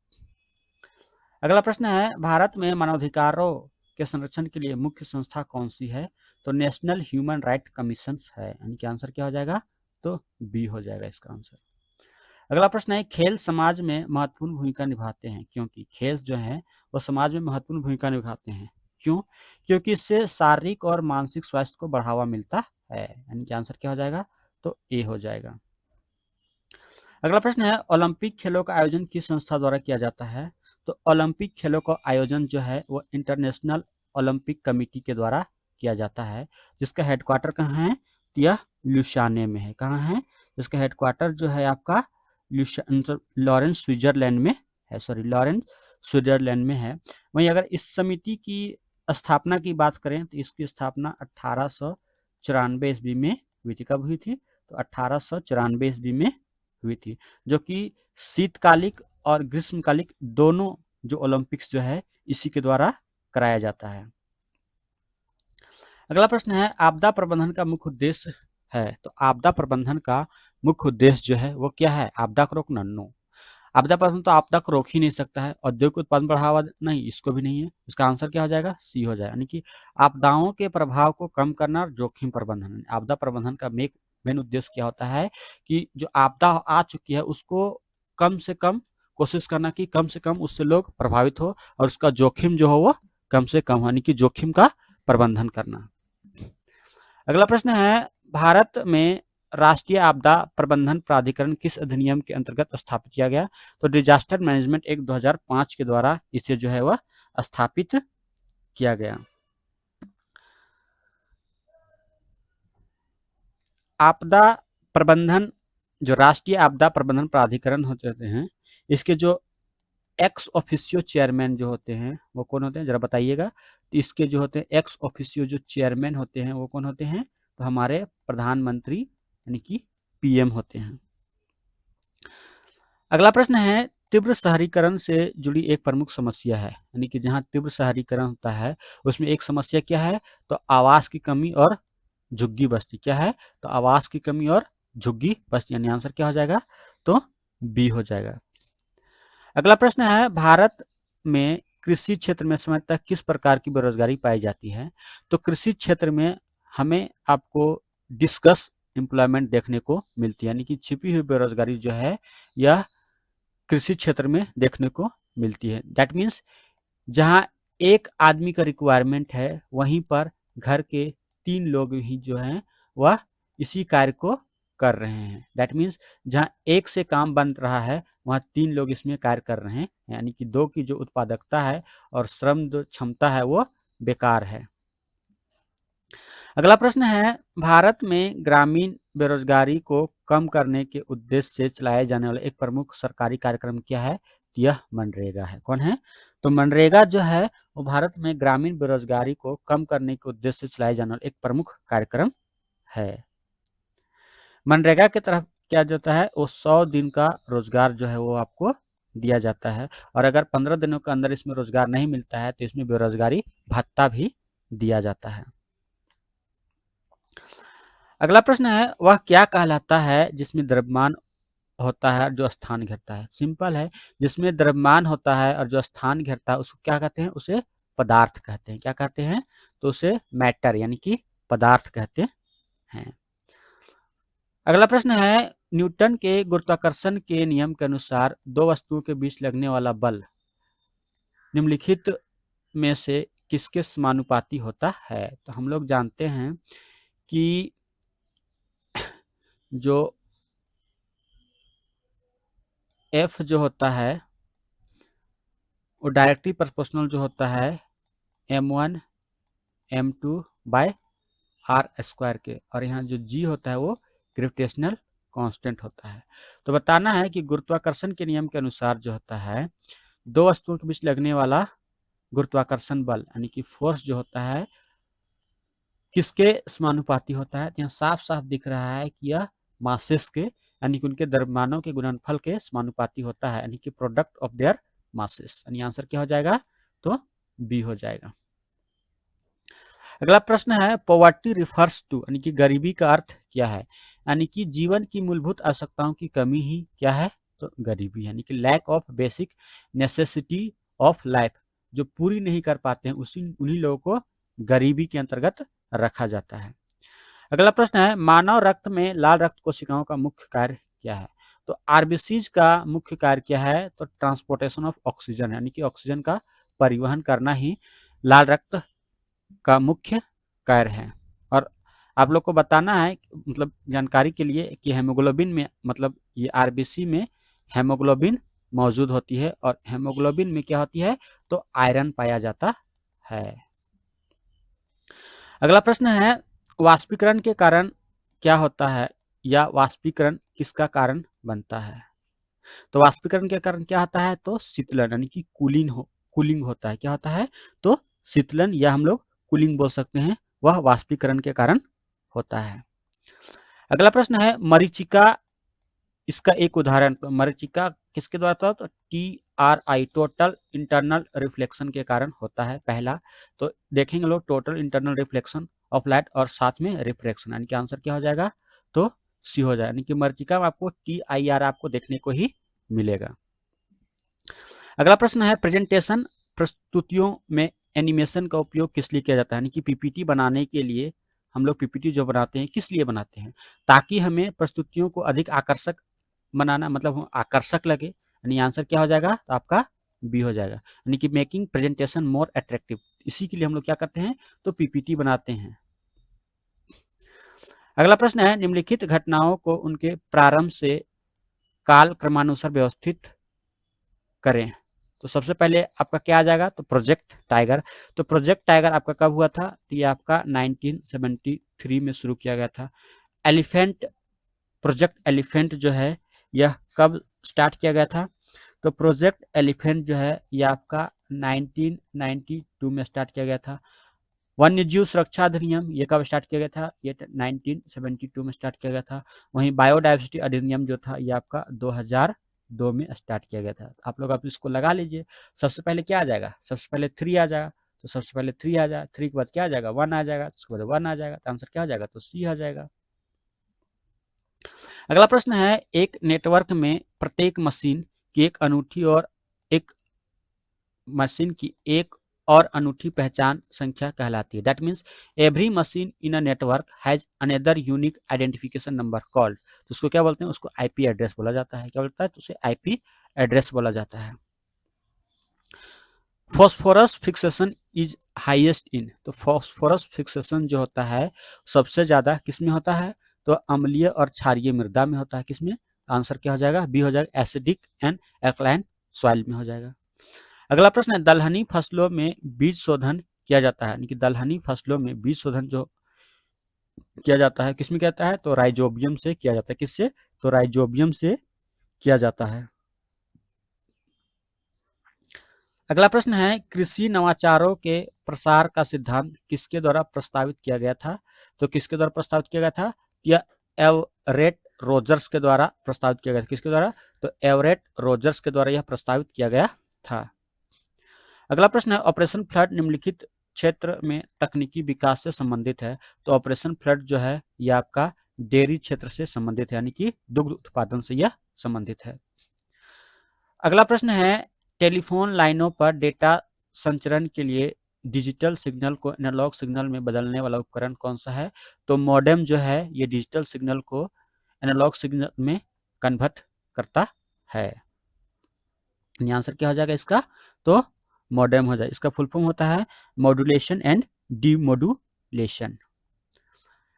Speaker 1: अगला प्रश्न है, भारत में मानवाधिकारों के संरक्षण के लिए मुख्य संस्था कौन सी है, तो नेशनल ह्यूमन राइट कमीशन है, इनके आंसर क्या हो जाएगा, तो बी हो जाएगा इसका आंसर। अगला प्रश्न है, खेल समाज में महत्वपूर्ण भूमिका निभाते हैं, क्योंकि खेल जो है वो समाज में महत्वपूर्ण भूमिका निभाते हैं, क्यों? क्योंकि इससे शारीरिक और मानसिक स्वास्थ्य को बढ़ावा मिलता है। यानी कि आंसर क्या हो जाएगा? तो ए हो जाएगा। अगला प्रश्न है, ओलंपिक खेलों का आयोजन किस संस्था द्वारा किया जाता है? तो ओलंपिक खेलों का आयोजन जो है वो इंटरनेशनल ओलंपिक कमेटी के द्वारा किया जाता है, जिसका हेडक्वार्टर कहाँ है? तो यह ल्यूसाने में है। कहाँ है? इसका हेडक्वार्टर जो है आपका लॉरेंस स्विट्जरलैंड में है, सॉरी लॉरेंस स्विट्जरलैंड में है। वहीं अगर इस समिति की स्थापना की बात करें तो इसकी स्थापना 1894 ईस्वी में हुई थी। कब हुई थी? तो 1894 ईस्वी में हुई थी, जो कि शीतकालिक और ग्रीष्मकालिक दोनों जो ओलंपिक्स जो है इसी के द्वारा कराया जाता है। अगला प्रश्न है, आपदा प्रबंधन का मुख्य उद्देश्य है। तो आपदा प्रबंधन का मुख्य उद्देश्य जो है वो क्या है? आपदा को रोकना? नो। आपदा प्रबंधन तो आपदा को रोक ही नहीं सकता है। औद्योगिक उत्पादन बढ़ावा नहीं, इसको भी नहीं है। इसका आंसर क्या हो जाएगा? सी हो जाएगा। यानी कि आपदाओं के प्रभाव को कम करना और जोखिम प्रबंधन। आपदा प्रबंधन का मेन उद्देश्य क्या होता है कि जो आपदा आ चुकी है उसको कम से कम कोशिश करना कि कम से कम उससे लोग प्रभावित हो और उसका जोखिम जो हो वो कम से कम, यानी कि जोखिम का प्रबंधन करना। अगला प्रश्न है, भारत में राष्ट्रीय आपदा प्रबंधन प्राधिकरण किस अधिनियम के अंतर्गत स्थापित किया गया? तो डिजास्टर मैनेजमेंट एक्ट 2005 के द्वारा इसे जो है वह स्थापित किया गया। आपदा प्रबंधन, जो राष्ट्रीय आपदा प्रबंधन प्राधिकरण होते हैं, इसके जो एक्स ऑफिशियो चेयरमैन जो होते हैं वो कौन होते हैं? जरा बताइएगा। तो इसके जो होते हैं एक्स ऑफिशियो जो चेयरमैन होते हैं वो कौन होते हैं? तो हमारे प्रधानमंत्री यानी कि पीएम होते हैं। अगला प्रश्न है, तीव्र शहरीकरण से जुड़ी एक प्रमुख समस्या है, यानी कि जहाँ तीव्र शहरीकरण होता है उसमें एक समस्या क्या है? तो आवास की कमी और झुग्गी बस्ती। क्या है? तो आवास की कमी और झुग्गी बस्ती। यानी आंसर क्या हो जाएगा? तो बी हो जाएगा। अगला प्रश्न है, भारत में कृषि क्षेत्र में सामान्यतः किस प्रकार की बेरोजगारी पाई जाती है? तो कृषि क्षेत्र में हमें आपको डिस्कस एम्प्लॉयमेंट देखने को मिलती है, यानी कि छिपी हुई बेरोजगारी जो है यह कृषि क्षेत्र में देखने को मिलती है। दैट मीन्स जहाँ एक आदमी का रिक्वायरमेंट है वहीं पर घर के 3 लोग ही जो हैं वह इसी कार्य को कर रहे हैं। दैट मीन्स जहाँ एक से काम बन रहा है वहाँ 3 लोग इसमें कार्य कर रहे हैं, यानी कि 2 की जो उत्पादकता है और श्रम जो क्षमता है वो बेकार है। अगला प्रश्न है, भारत में ग्रामीण बेरोजगारी को कम करने के उद्देश्य से चलाए जाने वाला एक प्रमुख सरकारी कार्यक्रम क्या है? यह मनरेगा है। कौन है? तो मनरेगा जो है वो भारत में ग्रामीण बेरोजगारी को कम करने के उद्देश्य से चलाए जाने वाला एक प्रमुख कार्यक्रम है। मनरेगा की तरफ क्या जाता है? वो 100 दिन का रोजगार जो है वो आपको दिया जाता है, और अगर 15 दिनों के अंदर इसमें रोजगार नहीं मिलता है तो इसमें बेरोजगारी भत्ता भी दिया जाता है। अगला प्रश्न है, वह क्या कहलाता है जिसमें द्रव्यमान होता है और जो स्थान घेरता है? सिंपल है, जिसमें द्रव्यमान होता है और जो स्थान घेरता है उसको क्या कहते हैं? उसे पदार्थ कहते हैं। क्या कहते हैं? तो उसे मैटर यानी कि पदार्थ कहते हैं। अगला प्रश्न है, न्यूटन के गुरुत्वाकर्षण के नियम के अनुसार दो वस्तुओं के बीच लगने वाला बल निम्नलिखित में से किसके समानुपाती होता है? तो हम लोग जानते हैं कि जो F जो होता है वो डायरेक्टली प्रोपोर्शनल जो होता है m1 m2 bye are square के, और यहाँ जो g होता है वो ग्रेविटेशनल कांस्टेंट होता है। तो बताना है कि गुरुत्वाकर्षण के नियम के अनुसार जो होता है दो वस्तुओं के बीच लगने वाला गुरुत्वाकर्षण बल यानी कि फोर्स जो होता है किसके समानुपाती होता है? तो यहाँ साफ साफ दिख रहा है कि यह मासेस के यानी कि उनके द्रव्यमानों के गुणनफल के समानुपाती होता है, यानी कि प्रोडक्ट ऑफ देयर मासेस। यानी आंसर क्या हो जाएगा? तो बी हो जाएगा। अगला प्रश्न है, पॉवर्टी रिफर्स टू यानी कि गरीबी का अर्थ क्या है? यानी कि जीवन की मूलभूत आवश्यकताओं की कमी ही क्या है? तो गरीबी, यानी कि lack of basic necessity of life, जो पूरी नहीं कर पाते हैं उन्हीं लोगों को गरीबी के अंतर्गत रखा जाता है। अगला प्रश्न है, मानव रक्त में लाल रक्त कोशिकाओं का मुख्य कार्य क्या है? तो आरबीसीज का मुख्य कार्य क्या है? तो ट्रांसपोर्टेशन ऑफ ऑक्सीजन, यानी कि ऑक्सीजन का परिवहन करना ही लाल रक्त का मुख्य कार्य है। और आप लोग को बताना है मतलब जानकारी के लिए कि हेमोग्लोबिन में मतलब ये आरबीसी में हेमोग्लोबिन मौजूद होती है और हेमोग्लोबिन में क्या होती है तो आयरन पाया जाता है। अगला प्रश्न है वाष्पीकरण के कारण क्या होता है या वाष्पीकरण किसका कारण बनता है। तो वाष्पीकरण के कारण क्या होता है तो शीतलन यानी कि कूलिंग होता है। क्या होता है तो शीतलन या हम लोग कूलिंग बोल सकते हैं, वह वाष्पीकरण के कारण होता है। अगला प्रश्न है मरीचिका, इसका एक उदाहरण। तो मरीचिका किसके द्वारा था तो TRI टोटल इंटरनल रिफ्लेक्शन के कारण होता है पहला। तो देखेंगे लोग total internal reflection of light और साथ में रिफ्रैक्शन, यानी कि आंसर क्या हो जाएगा तो सी हो जाएगा। यानी कि मरीचिका में आपको TIR आपको देखने को ही मिलेगा। अगला प्रश्न है प्रेजेंटेशन, प्रस्तुतियों में एनिमेशन का उपयोग किस लिए किया जाता है। यानी कि पीपीटी बनाने के लिए हम लोग पीपीटी जो बनाते हैं किस लिए बनाते हैं, ताकि हमें प्रस्तुतियों को अधिक आकर्षक बनाना, मतलब आकर्षक लगे। यानी आंसर क्या हो जाएगा तो आपका बी हो जाएगा, यानी कि मेकिंग प्रेजेंटेशन मोर अट्रैक्टिव। इसी के लिए हम लोग क्या करते हैं तो पीपीटी बनाते हैं। अगला प्रश्न है निम्नलिखित घटनाओं को उनके प्रारंभ से काल क्रमानुसार व्यवस्थित करें। तो सबसे पहले आपका क्या आ जाएगा तो प्रोजेक्ट टाइगर। तो प्रोजेक्ट टाइगर आपका कब हुआ था तो ये आपका 1973 में शुरू किया गया था। एलिफेंट, प्रोजेक्ट एलिफेंट जो है यह कब स्टार्ट किया गया था तो प्रोजेक्ट एलिफेंट जो है ये आपका 1992 में स्टार्ट किया गया था। वन्य जीव सुरक्षा अधिनियम ये कब स्टार्ट किया गया था ये 1972 में स्टार्ट किया गया था। वहीं बायोडाइवर्सिटी अधिनियम जो था ये आपका 2002 में स्टार्ट किया गया था। आप लोग आप इसको लगा लीजिए। सबसे पहले क्या आ जाएगा, सबसे पहले 3 आ जाएगा। तो सबसे पहले 3 आ जाएगा, 3 के बाद क्या आ जाएगा 1 आ जाएगा, उसके बाद 1 आ जाएगा, तो आंसर क्या हो जाएगा तो सी आ जाएगा। अगला प्रश्न है एक नेटवर्क में प्रत्येक मशीन की एक अनूठी पहचान संख्या कहलाती है। That means every machine in a network has another unique identification number called. तो उसको क्या बोलते हैं, उसको आईपी एड्रेस बोला जाता है। क्या बोलता है तो उसे आईपी एड्रेस बोला जाता है। Phosphorus fixation is highest in. तो फॉस्फोरस फिक्सेशन जो होता है सबसे ज्यादा किसमें होता है तो अम्लीय और क्षारीय मृदा में होता है। किसमें, आंसर क्या हो जाएगा बी हो जाएगा, एसिडिक एंड एल्कलाइन सॉइल में हो जाएगा। अगला प्रश्न है दलहनी फसलों में बीज शोधन किया जाता है। यानी कि दलहनी फसलों में बीज शोधन जो किया जाता है किसमें किया जाता है तो राइजोबियम से किया जाता है। किससे तो राइजोबियम से किया जाता है। अगला प्रश्न है कृषि नवाचारों के प्रसार का सिद्धांत किसके द्वारा प्रस्तावित किया गया था। तो किसके द्वारा प्रस्तावित किया गया था, यह एवरेट रोजर्स के द्वारा प्रस्तावित किया गया था। किसके द्वारा तो एवरेट रोजर्स के द्वारा यह प्रस्तावित किया गया था। अगला प्रश्न है ऑपरेशन फ्लड निम्नलिखित क्षेत्र में तकनीकी विकास से संबंधित है। तो ऑपरेशन फ्लड जो है यह आपका डेयरी क्षेत्र से संबंधित है, यानी कि दुग्ध उत्पादन से यह संबंधित है। अगला प्रश्न है टेलीफोन लाइनों पर डेटा संचरण के लिए डिजिटल सिग्नल को एनालॉग सिग्नल में बदलने वाला उपकरण कौन सा है। तो मॉडेम जो है ये डिजिटल सिग्नल को एनालॉग सिग्नल में कन्वर्ट करता है। आंसर क्या हो जाएगा इसका तो मॉडेम हो जाएगा। इसका फुल फॉर्म होता है मॉड्यूलेशन एंड डीमॉड्यूलेशन।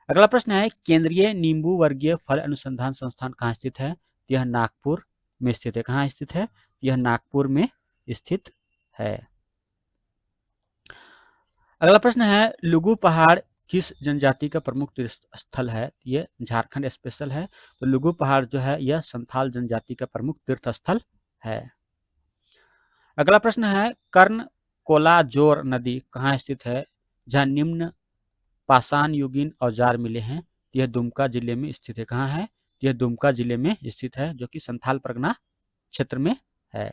Speaker 1: अगला प्रश्न है केंद्रीय नींबू वर्गीय फल अनुसंधान संस्थान कहाँ स्थित है। यह नागपुर में स्थित है। कहाँ स्थित है, यह नागपुर में स्थित है। अगला प्रश्न है लुगु पहाड़ किस जनजाति का प्रमुख तीर्थ स्थल है। ये झारखंड स्पेशल है। तो लुगु पहाड़ जो है यह संथाल जनजाति का प्रमुख तीर्थ स्थल है। अगला प्रश्न है कर्ण कोलाजोर नदी कहाँ स्थित है, जहाँ निम्न पाषाण युगीन औजार मिले हैं। यह दुमका जिले में स्थित है। कहाँ है, यह दुमका जिले में स्थित है, जो कि संथाल परगना क्षेत्र में है।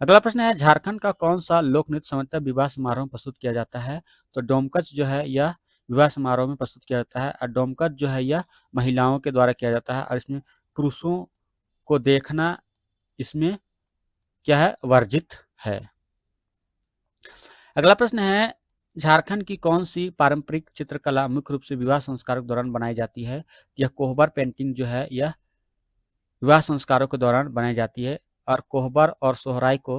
Speaker 1: अगला प्रश्न है झारखंड का कौन सा लोक नृत्य सामान्यतः विवाह समारोह में प्रस्तुत किया जाता है। तो डोमकच जो है यह विवाह समारोह में प्रस्तुत किया जाता है। और डोमकच जो है यह महिलाओं के द्वारा किया जाता है और इसमें पुरुषों को देखना इसमें क्या है वर्जित है। अगला प्रश्न है झारखंड की कौन सी पारंपरिक चित्रकला मुख्य रूप से विवाह संस्कारों के दौरान बनाई जाती है। यह कोहबर पेंटिंग जो है यह विवाह संस्कारों के दौरान बनाई जाती है। और कोहबर और सोहराय को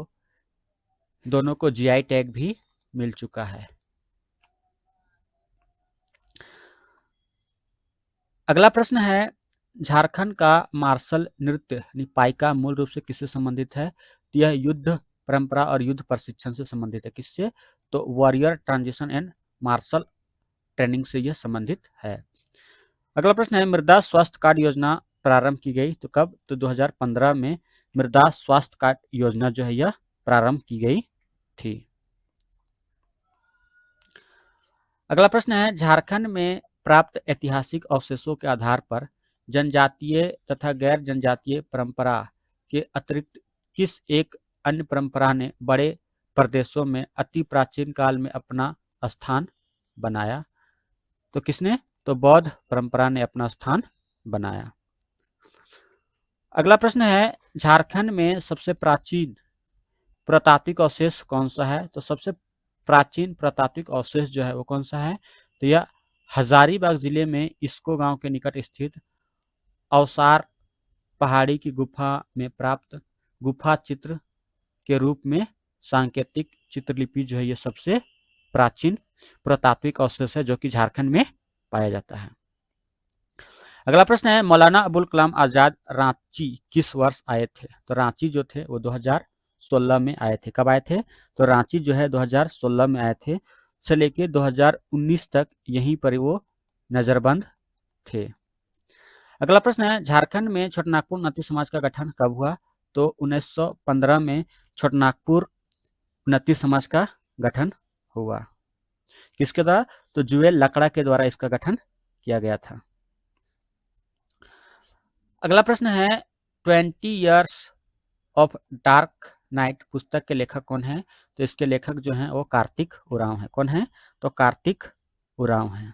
Speaker 1: दोनों को जीआई टैग भी मिल चुका है। अगला प्रश्न है झारखंड का मार्शल नृत्य यानी पाइका मूल रूप से किससे संबंधित है? तो यह युद्ध परंपरा और युद्ध प्रशिक्षण से संबंधित है। किससे? तो warrior transition and martial training से यह संबंधित है। अगला प्रश्न है मृदा स्वास्थ्य कार्ड योजना प्रारंभ की गई तो कब? तो 2015 में मृदा स्वास्थ्य कार्ड योजना जो है यह प्रारंभ की गई थी। अगला प्रश्न है झारखंड में प्राप्त ऐतिहासिक अवशेषों के आधार पर जनजातीय तथा गैर जनजातीय परंपरा के अतिरिक्त किस एक अन्य परंपरा ने बड़े प्रदेशों में अति प्राचीन काल में अपना स्थान बनाया? तो किसने? तो बौद्ध परंपरा ने अपना स्थान बनाया। अगला प्रश्न है झारखंड में सबसे प्राचीन पुरातात्विक अवशेष कौन सा है? तो सबसे प्राचीन पुरातात्विक अवशेष जो है वो कौन सा है? तो यह हजारीबाग जिले में इसको गांव के निकट स्थित अवसार पहाड़ी की गुफा में प्राप्त गुफा चित्र के रूप में सांकेतिक चित्रलिपि जो है ये सबसे प्राचीन पुरातात्विक अवशेष है जो कि झारखंड में पाया जाता है। अगला प्रश्न है मौलाना अबुल कलाम आजाद रांची किस वर्ष आए थे? तो रांची जो थे वो 2016 में आए थे। कब आए थे? तो रांची जो है 2016 में आए थे से लेके 2019 तक यहीं पर वो नजरबंद थे। अगला प्रश्न है झारखंड में छोटनागपुर उन्नति समाज का गठन कब हुआ? तो 1915 में छोटनागपुर उन्नति समाज का गठन हुआ। किसके द्वारा? तो जुएल लकड़ा के द्वारा इसका गठन किया गया था। अगला प्रश्न है 20 ईयर्स ऑफ डार्क नाइट पुस्तक के लेखक कौन है? तो इसके लेखक जो हैं वो कार्तिक उरांव है। कौन है? तो कार्तिक उरांव है।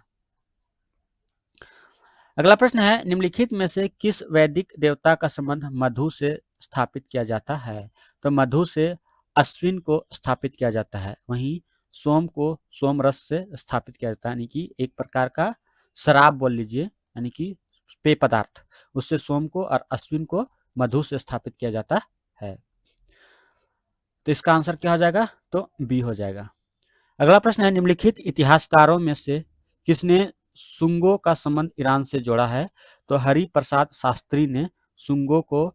Speaker 1: अगला प्रश्न है निम्नलिखित में से किस वैदिक देवता का संबंध मधु से स्थापित किया जाता है? तो मधु से अश्विन को स्थापित किया जाता है। वहीं सोम को सोम रस से स्थापित किया जाता है यानी कि एक प्रकार का शराब बोल लीजिए यानी कि पेय पदार्थ, उससे सोम को और अश्विन को मधु से स्थापित किया जाता है। तो इसका आंसर क्या हो जाएगा? तो बी हो जाएगा। अगला प्रश्न है निम्नलिखित इतिहासकारों में से किसने सुंगों का संबंध ईरान से जोड़ा है? तो हरि प्रसाद शास्त्री ने सुंगों को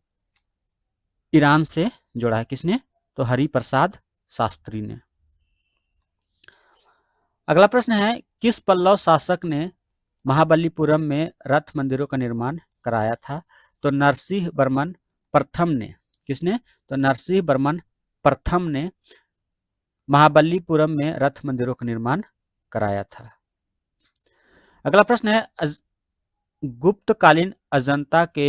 Speaker 1: ईरान से जोड़ा है। किसने? तो हरि प्रसाद शास्त्री ने। अगला प्रश्न है किस पल्लव शासक ने महाबलीपुरम में रथ मंदिरों का निर्माण कराया था? तो नरसिंह वर्मन प्रथम ने। किसने? तो नरसिंह वर्मन प्रथम ने महाबलीपुरम में रथ मंदिरों का निर्माण कराया था। अगला प्रश्न है गुप्तकालीन अजंता के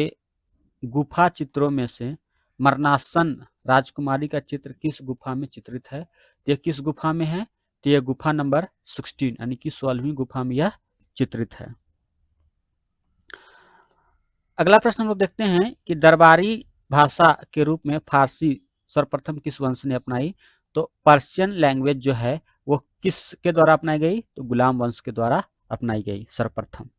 Speaker 1: गुफा चित्रों में से मरणासन राजकुमारी का चित्र किस गुफा में चित्रित है? तो यह किस गुफा में है? तो यह गुफा नंबर 16 यानी कि 16वीं गुफा में यह चित्रित है। अगला प्रश्न हम लोग देखते हैं कि दरबारी भाषा के रूप में फारसी सर्वप्रथम किस वंश ने अपनाई? तो पर्शियन लैंग्वेज जो है वो किसके द्वारा अपनाई गई? तो गुलाम वंश के द्वारा अपनाई गई सर्वप्रथम।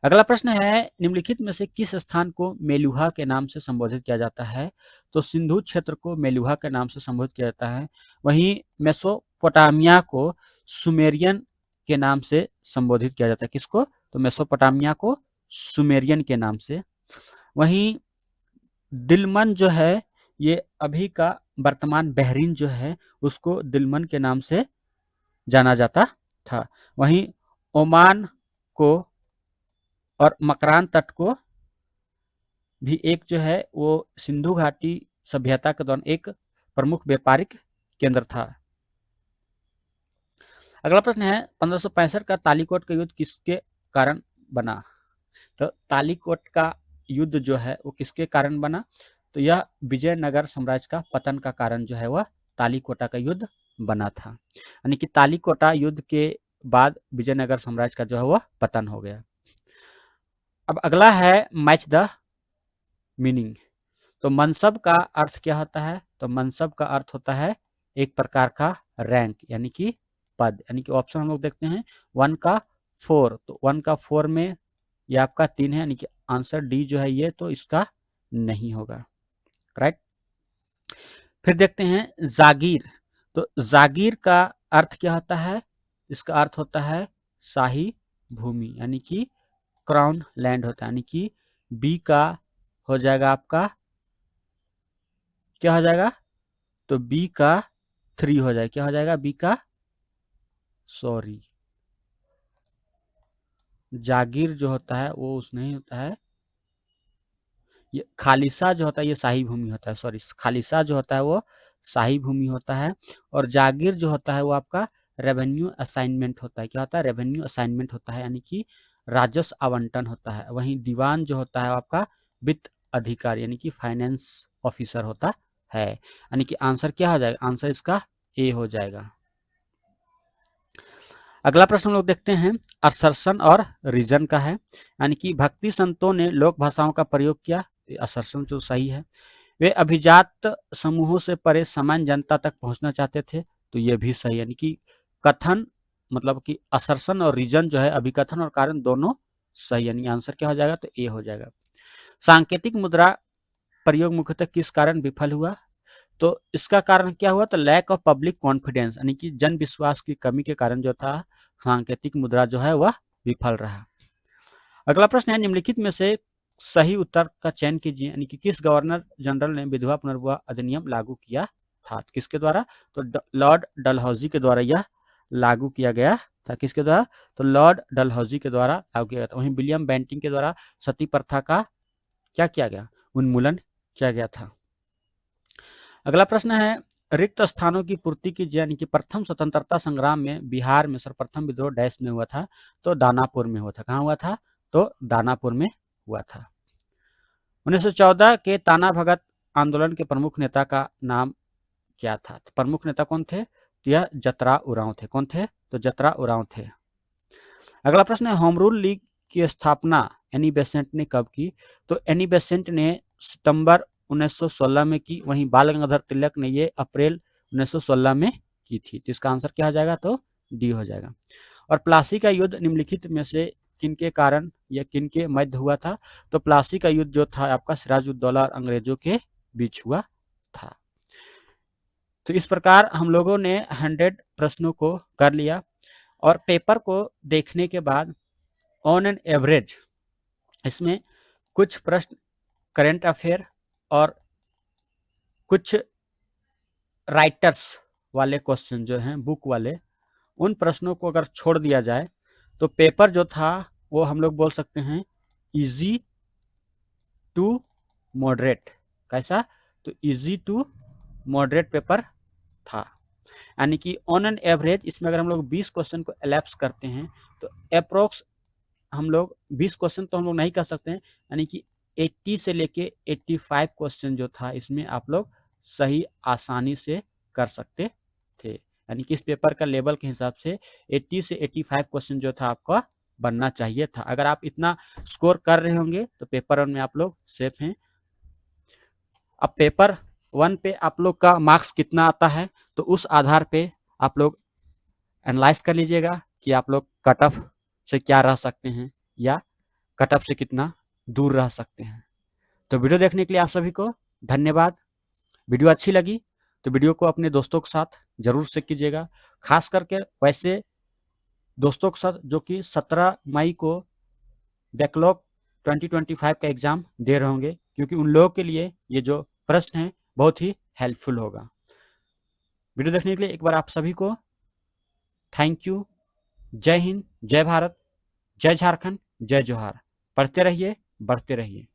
Speaker 1: अगला प्रश्न है निम्नलिखित में से किस स्थान को मेलुहा के नाम से संबोधित किया जाता है? तो सिंधु क्षेत्र को मेलुहा के नाम से संबोधित किया जाता है। वहीं मेसोपोटामिया को सुमेरियन के नाम से संबोधित किया जाता है। किसको? तो मेसोपोटामिया को सुमेरियन के नाम से। वहीं दिलमन जो है ये अभी का वर्तमान बहरीन जो है उसको दिलमन के नाम से जाना जाता था। वहीं ओमान को और मकरान तट को भी एक जो है वो सिंधु घाटी सभ्यता के दौरान एक प्रमुख व्यापारिक केंद्र था। अगला प्रश्न है 1565 का तालीकोट का युद्ध किसके कारण बना? तो तालीकोट का युद्ध जो है वो किसके कारण बना? तो यह विजयनगर साम्राज्य का पतन का कारण जो है वह तालीकोटा का युद्ध बना था। यानी कि तालीकोटा युद्ध के बाद विजयनगर साम्राज्य का जो है वह पतन हो गया। अब अगला है मैच द मीनिंग। तो मनसब का अर्थ क्या होता है? तो मनसब का अर्थ होता है एक प्रकार का रैंक यानी कि पद। यानी कि ऑप्शन हम लोग देखते हैं 1 का 4, तो 1 का 4 में ये आपका 3 है यानी कि आंसर डी जो है ये तो इसका नहीं होगा। राइट। फिर देखते हैं जागीर। तो जागीर का अर्थ क्या होता है? इसका अर्थ होता है शाही भूमि यानी कि क्राउन लैंड होता है, यानी कि बी का हो जाएगा आपका क्या हो जाएगा, तो बी का 3 हो जाएगा, क्या हो जाएगा बी का, सॉरी जागीर जो होता है वो उस नहीं होता है, ये खालिसा जो होता है ये शाही भूमि होता है, सॉरी खालिसा जो होता है वो शाही भूमि होता है, और जागीर जो होता है वो आपका रेवेन्यू असाइनमेंट होता है, क्या होता है रेवेन्यू असाइनमेंट होता है, यानी कि राजस्व आवंटन होता है। वहीं दीवान जो होता है आपका वित्त अधिकारी यानी कि फाइनेंस ऑफिसर होता है, यानी कि आंसर क्या हो जाएगा, आंसर इसका ए हो जाएगा। अगला प्रश्न हम लोग देखते हैं असर्शन और रीजन का है, यानी कि भक्ति संतों ने लोक भाषाओं का प्रयोग किया, असर्शन जो सही है। वे अभिजात समूहों से परे सामान्य जनता तक पहुंचना चाहते थे, तो ये भी सही, यानी कि कथन मतलब कि असर्शन और रीजन जो है अभिकथन और कारण दोनों सही, यानी आंसर क्या हो जाएगा, तो ए हो जाएगा। सांकेतिक मुद्रा प्रयोग मुख्यतः किस कारण विफल हुआ, तो इसका कारण क्या हुआ, तो लैक ऑफ पब्लिक कॉन्फिडेंस, यानी कि जन विश्वास की कमी के कारण जो था सांकेतिक मुद्रा जो है वह विफल रहा। अगला प्रश्न है निम्नलिखित में से सही उत्तर का चयन कीजिए, यानी कि किस गवर्नर जनरल ने विधवा पुनर्विवाह अधिनियम लागू किया था, किसके द्वारा, तो लॉर्ड डलहौजी के द्वारा यह लागू किया गया था, किसके द्वारा, तो लॉर्ड डलहौजी के द्वारा लागू किया गया था। वहीं विलियम बेंटिंग के द्वारा सती प्रथा का क्या किया गया, उन्मूलन किया गया था। अगला प्रश्न है रिक्त स्थानों की पूर्ति कीजिए, यानी कि प्रथम स्वतंत्रता संग्राम में बिहार में सर्वप्रथम विद्रोह डैश में हुआ था, तो दानापुर में हुआ था, कहाँ हुआ था, तो दानापुर में हुआ था। 1914 के ताना भगत आंदोलन के प्रमुख नेता का नाम क्या था, तो प्रमुख नेता कौन थे, तो यह जतरा उरांव थे, कौन थे, तो जतरा उरांव थे। अगला प्रश्न है होम रूल लीग की स्थापना एनी बेसेंट ने कब की, तो एनी बेसेंट ने सितंबर 1916 में की, वहीं बाल गंगाधर तिलक ने ये अप्रैल 1916 में की थी, तो इसका आंसर क्या हो जाएगा, तो डी हो जाएगा। और प्लासी का युद्ध निम्नलिखित में से किनके कारण या किनके मध्य हुआ था, तो प्लासी का युद्ध जो था आपका सिराजुद्दौला और अंग्रेजों के बीच हुआ था। तो इस प्रकार हम लोगों ने 100 प्रश्नों को कर लिया, और पेपर को देखने के बाद ऑन एन एवरेज इसमें कुछ प्रश्न करंट अफेयर और कुछ राइटर्स वाले क्वेश्चन जो हैं बुक वाले, उन प्रश्नों को अगर छोड़ दिया जाए तो पेपर जो था वो हम लोग बोल सकते हैं इजी टू मॉडरेट, कैसा, तो इजी टू मॉडरेट पेपर था, यानी कि ऑन एन एवरेज इसमें अगर हम लोग 20 क्वेश्चन को एलैप्स करते हैं तो अप्रोक्स हम लोग 20 क्वेश्चन तो हम लोग नहीं कर सकते हैं, यानी कि 80 से लेके 85 क्वेश्चन जो था इसमें आप लोग सही आसानी से कर सकते थे, यानी कि इस पेपर का लेवल के हिसाब से 80 से 85 क्वेश्चन जो था आपका बनना चाहिए था। अगर आप इतना स्कोर कर रहे होंगे तो पेपर 1 में आप लोग सेफ हैं। अब पेपर 1 पे आप लोग का मार्क्स कितना आता है, तो उस आधार पे आप लोग एनालाइज कर लीजिएगा कि आप लोग कट ऑफ से क्या रह सकते हैं या कट ऑफ से कितना दूर रह सकते हैं। तो वीडियो देखने के लिए आप सभी को धन्यवाद। वीडियो अच्छी लगी तो वीडियो को अपने दोस्तों के साथ जरूर शेयर कीजिएगा, खास करके वैसे दोस्तों के साथ जो कि 17 मई को बैकलॉग 2025 का एग्जाम दे रहे होंगे, क्योंकि उन लोगों के लिए ये जो प्रश्न है बहुत ही हेल्पफुल होगा। वीडियो देखने के लिए एक बार आप सभी को थैंक यू। जय हिंद, जय भारत, जय झारखंड, जय जोहार। पढ़ते रहिए, बढ़ते रहिए।